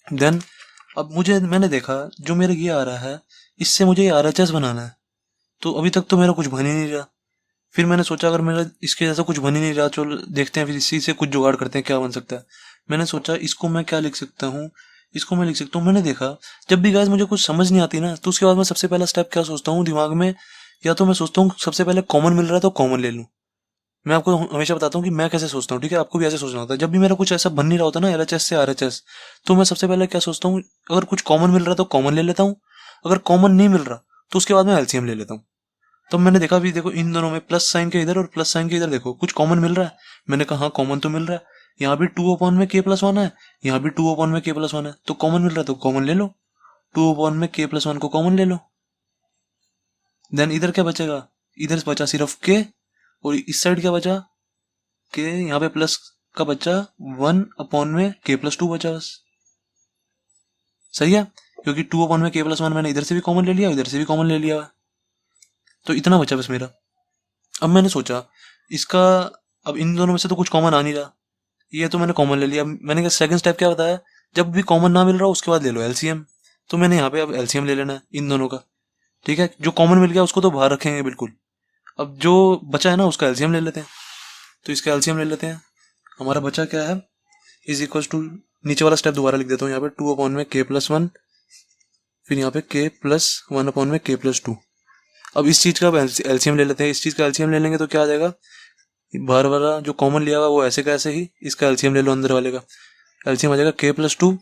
देन अब मैंने देखा जो मेरा ये आ रहा है, इससे मुझे ये RHS बनाना है, तो अभी तक तो मेरा कुछ बन ही नहीं रहा। फिर मैंने सोचा अगर मेरा इसके जैसा कुछ बन ही नहीं रहा, चलो देखते हैं फिर इसी से कुछ जुगाड़ करते हैं क्या बन सकता है। मैंने सोचा इसको मैं क्या लिख सकता हूँ, इसको मैं लिख सकता हूँ। मैंने देखा जब भी गाइस मुझे कुछ समझ नहीं आती ना, तो उसके बाद मैं सबसे पहला स्टेप क्या सोचता हूँ दिमाग में, या तो मैं सोचता हूँ सबसे पहले कॉमन मिल रहा है तो कॉमन ले लूँ। मैं आपको हमेशा बताता हूँ कि मैं कैसे सोचता हूँ, ठीक है? आपको भी ऐसे सोचना होता है। जब भी मेरा कुछ ऐसा बन नहीं रहा होता ना एलएचएस से आरएचएस, तो मैं सबसे पहले क्या सोचता हूँ, अगर कुछ कॉमन मिल रहा है तो कॉमन ले लेता हूँ, अगर कॉमन नहीं मिल रहा तो उसके बाद मैं एलसीएम ले लेता हूँ। तो मैंने देखा भी, देखो इन दोनों में प्लस साइन के इधर और प्लस साइन के इधर देखो कुछ कॉमन मिल रहा है। मैंने कहा हाँ कॉमन तो मिल रहा है, यहाँ भी 2/k+1 है, यहाँ भी 2/k+1 है, तो कॉमन मिल रहा है तो कॉमन ले लो, 2/k+1 को कॉमन ले लो। देन इधर क्या बचेगा, इधर बचा सिर्फ के, और इस साइड क्या बचा, के यहाँ पे प्लस का बचा 1/k+2 बचा बस। सही है, क्योंकि 2/k+1 मैंने इधर से भी कॉमन ले लिया, इधर से भी कॉमन ले लिया, तो इतना बचा बस मेरा। अब मैंने सोचा इसका, अब इन दोनों में से तो कुछ कॉमन आ नहीं रहा, ये तो मैंने कॉमन ले लिया। मैंने कहा सेकंड स्टेप क्या बताया, जब भी कॉमन ना मिल रहा उसके बाद ले लो एलसीएम। तो मैंने यहाँ पे अब एलसीएम ले लेना है इन दोनों का, ठीक है? जो कॉमन मिल गया उसको तो बाहर रखेंगे बिल्कुल, अब जो बचा है ना उसका एलसीएम ले लेते हैं। तो इसका एलसीएम ले लेते हैं। हमारा बचा क्या है, इज इक्वल टू, नीचे वाला स्टेप दोबारा लिख देता हूँ यहाँ पे, 2/k+1, फिर यहाँ पे k+1/k+2। अब इस चीज का एलसीएम ले लेते हैं। इस चीज का एलसीएम ले लेंगे तो क्या आ जाएगा, बाहर वाला जो कॉमन लिया हुआ वो ऐसे का ऐसे ही, इसका एलसीएम ले लो अंदर वाले का, एलसीएम आ जाएगा k+2,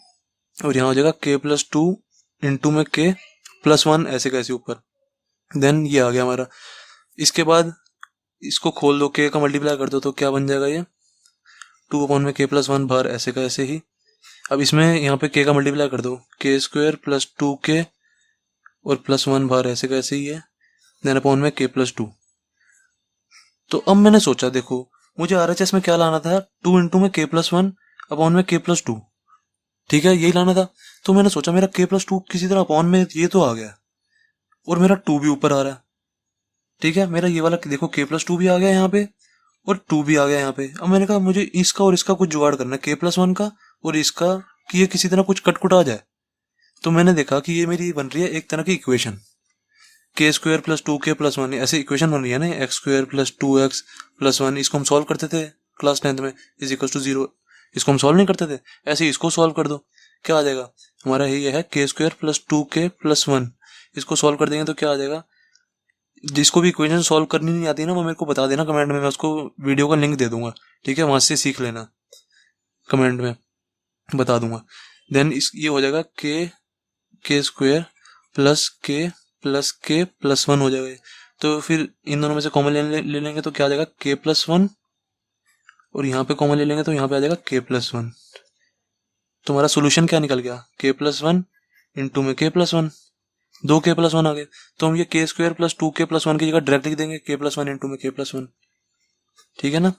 और यहाँ हो जाएगा k+2 इंटू में k+1 ऐसे का ऐसे ऊपर। देन ये आ गया हमारा। इसके बाद इसको खोल दो, k का मल्टीप्लाई कर दो, तो क्या बन जाएगा ये 2/k+1 बाहर ऐसे का ऐसे ही। अब इसमें यहाँ पे k का मल्टीप्लाई कर दो, k² + 2k और +1 बाहर ऐसे का ऐसे ही है, देन अपॉन में k+2। तो अब मैंने सोचा देखो मुझे आरएचएस में क्या लाना था, 2 इंटू में k+1 अपॉन में k+2, ठीक है यही लाना था। तो मैंने सोचा मेरा k+2 किसी तरह अपॉन में ये तो आ गया, और मेरा 2 भी ऊपर आ रहा है, ठीक है? मेरा ये वाला देखो k+2 भी आ गया यहाँ पे, और 2 भी आ गया यहाँ पे। अब मैंने कहा मुझे इसका और इसका कुछ जुगाड़ करना है, k+1 का और इसका, कि ये किसी तरह कुछ कटकुट आ जाए। तो मैंने देखा कि ये मेरी बन रही है एक तरह की इक्वेशन, k² + 2k+1, ऐसे इक्वेशन बन रही है ना, x² + 2x+1। इसको हम सॉल्व करते थे क्लास 10th में, इज इक्वल टू 0। इसको हम सॉल्व नहीं करते थे, ऐसे ही इसको सॉल्व कर दो, क्या आ जाएगा हमारा, ये है k² + 2k+1। इसको सॉल्व कर देंगे तो क्या आ जाएगा। जिसको भी इक्वेशन सॉल्व करनी नहीं आती ना, वो मेरे को बता देना कमेंट में, मैं उसको वीडियो का लिंक दे दूंगा, ठीक है? वहां से सीख लेना, कमेंट में बता दूंगा। देन इस ये हो जाएगा k² + k+1 हो जाएगा। तो फिर इन दोनों में से कॉमन ले लेंगे तो क्या आ जाएगा k+1, और यहाँ पे कॉमन ले लेंगे तो यहाँ पे आ जाएगा k+1। तो हमारा सोल्यूशन क्या निकल गया, k+1 इंटू में k+1, 2k+1 आ गए। तो हम ये k² + 2k+1 की जगह डायरेक्ट लिख देंगे k+1 इंटू में k+1, ठीक है ना,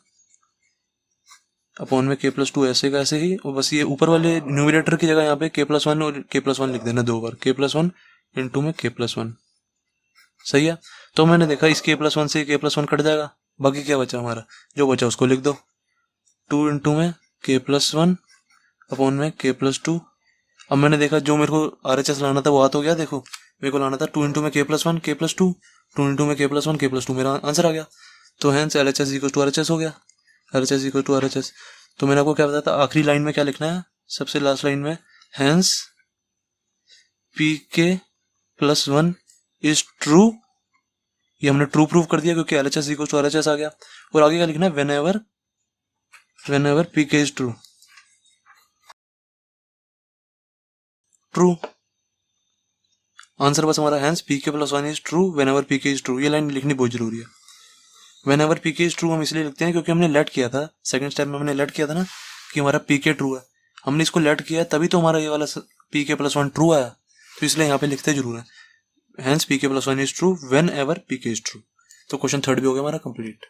अपॉन में k+2 ऐसे का ऐसे ही। और बस ये ऊपर वाले न्यूमरेटर की जगह यहाँ पे k+1 और k+1 लिख देना 2 बार, k+1 इंटू में k+1, सही है? तो मैंने देखा इस k+1 से k+1 कट जाएगा, बाकी क्या बचा हमारा, जो बचा उसको लिख दो, 2 इंटू में k+1 अपॉन में k+2। अब मैंने देखा जो मेरे को आरएचएस लाना था वो आ तो गया, देखो मेरे को लाना था 2 इंटू में k+1 k+2, 2 इंटू में k+1 k+2, मेरा आंसर आ गया। तो hence LHS equal to RHS हो गया, आरएचएस इक्वल टू आरएचएस। तो मैंने आपको क्या बताया था, आखिरी लाइन में क्या लिखना है, सबसे लास्ट लाइन में हैंस pk+1 इज ट्रू। ये हमने ट्रू प्रूव कर दिया क्योंकि एलएचएस इक्वल टू आरएचएस आ गया। और आगे क्या लिखना है, whenever pk is true, true answer बस हमारा hence pk+1 is true whenever pk is true। ये लाइन लिखनी बहुत जरूरी है। whenever pk is true हम इसलिए लिखते हैं क्योंकि हमने लेट किया था, सेकंड स्टेप में हमने लेट किया था ना कि हमारा pk ट्रू है, हमने इसको लेट किया तभी तो हमारा ये वाला pk+1 ट्रू आया, तो इसलिए यहाँ पे लिखते जरूर है hence pk+1 is true whenever pk is true। तो क्वेश्चन 3 भी हो गया हमारा कंप्लीट।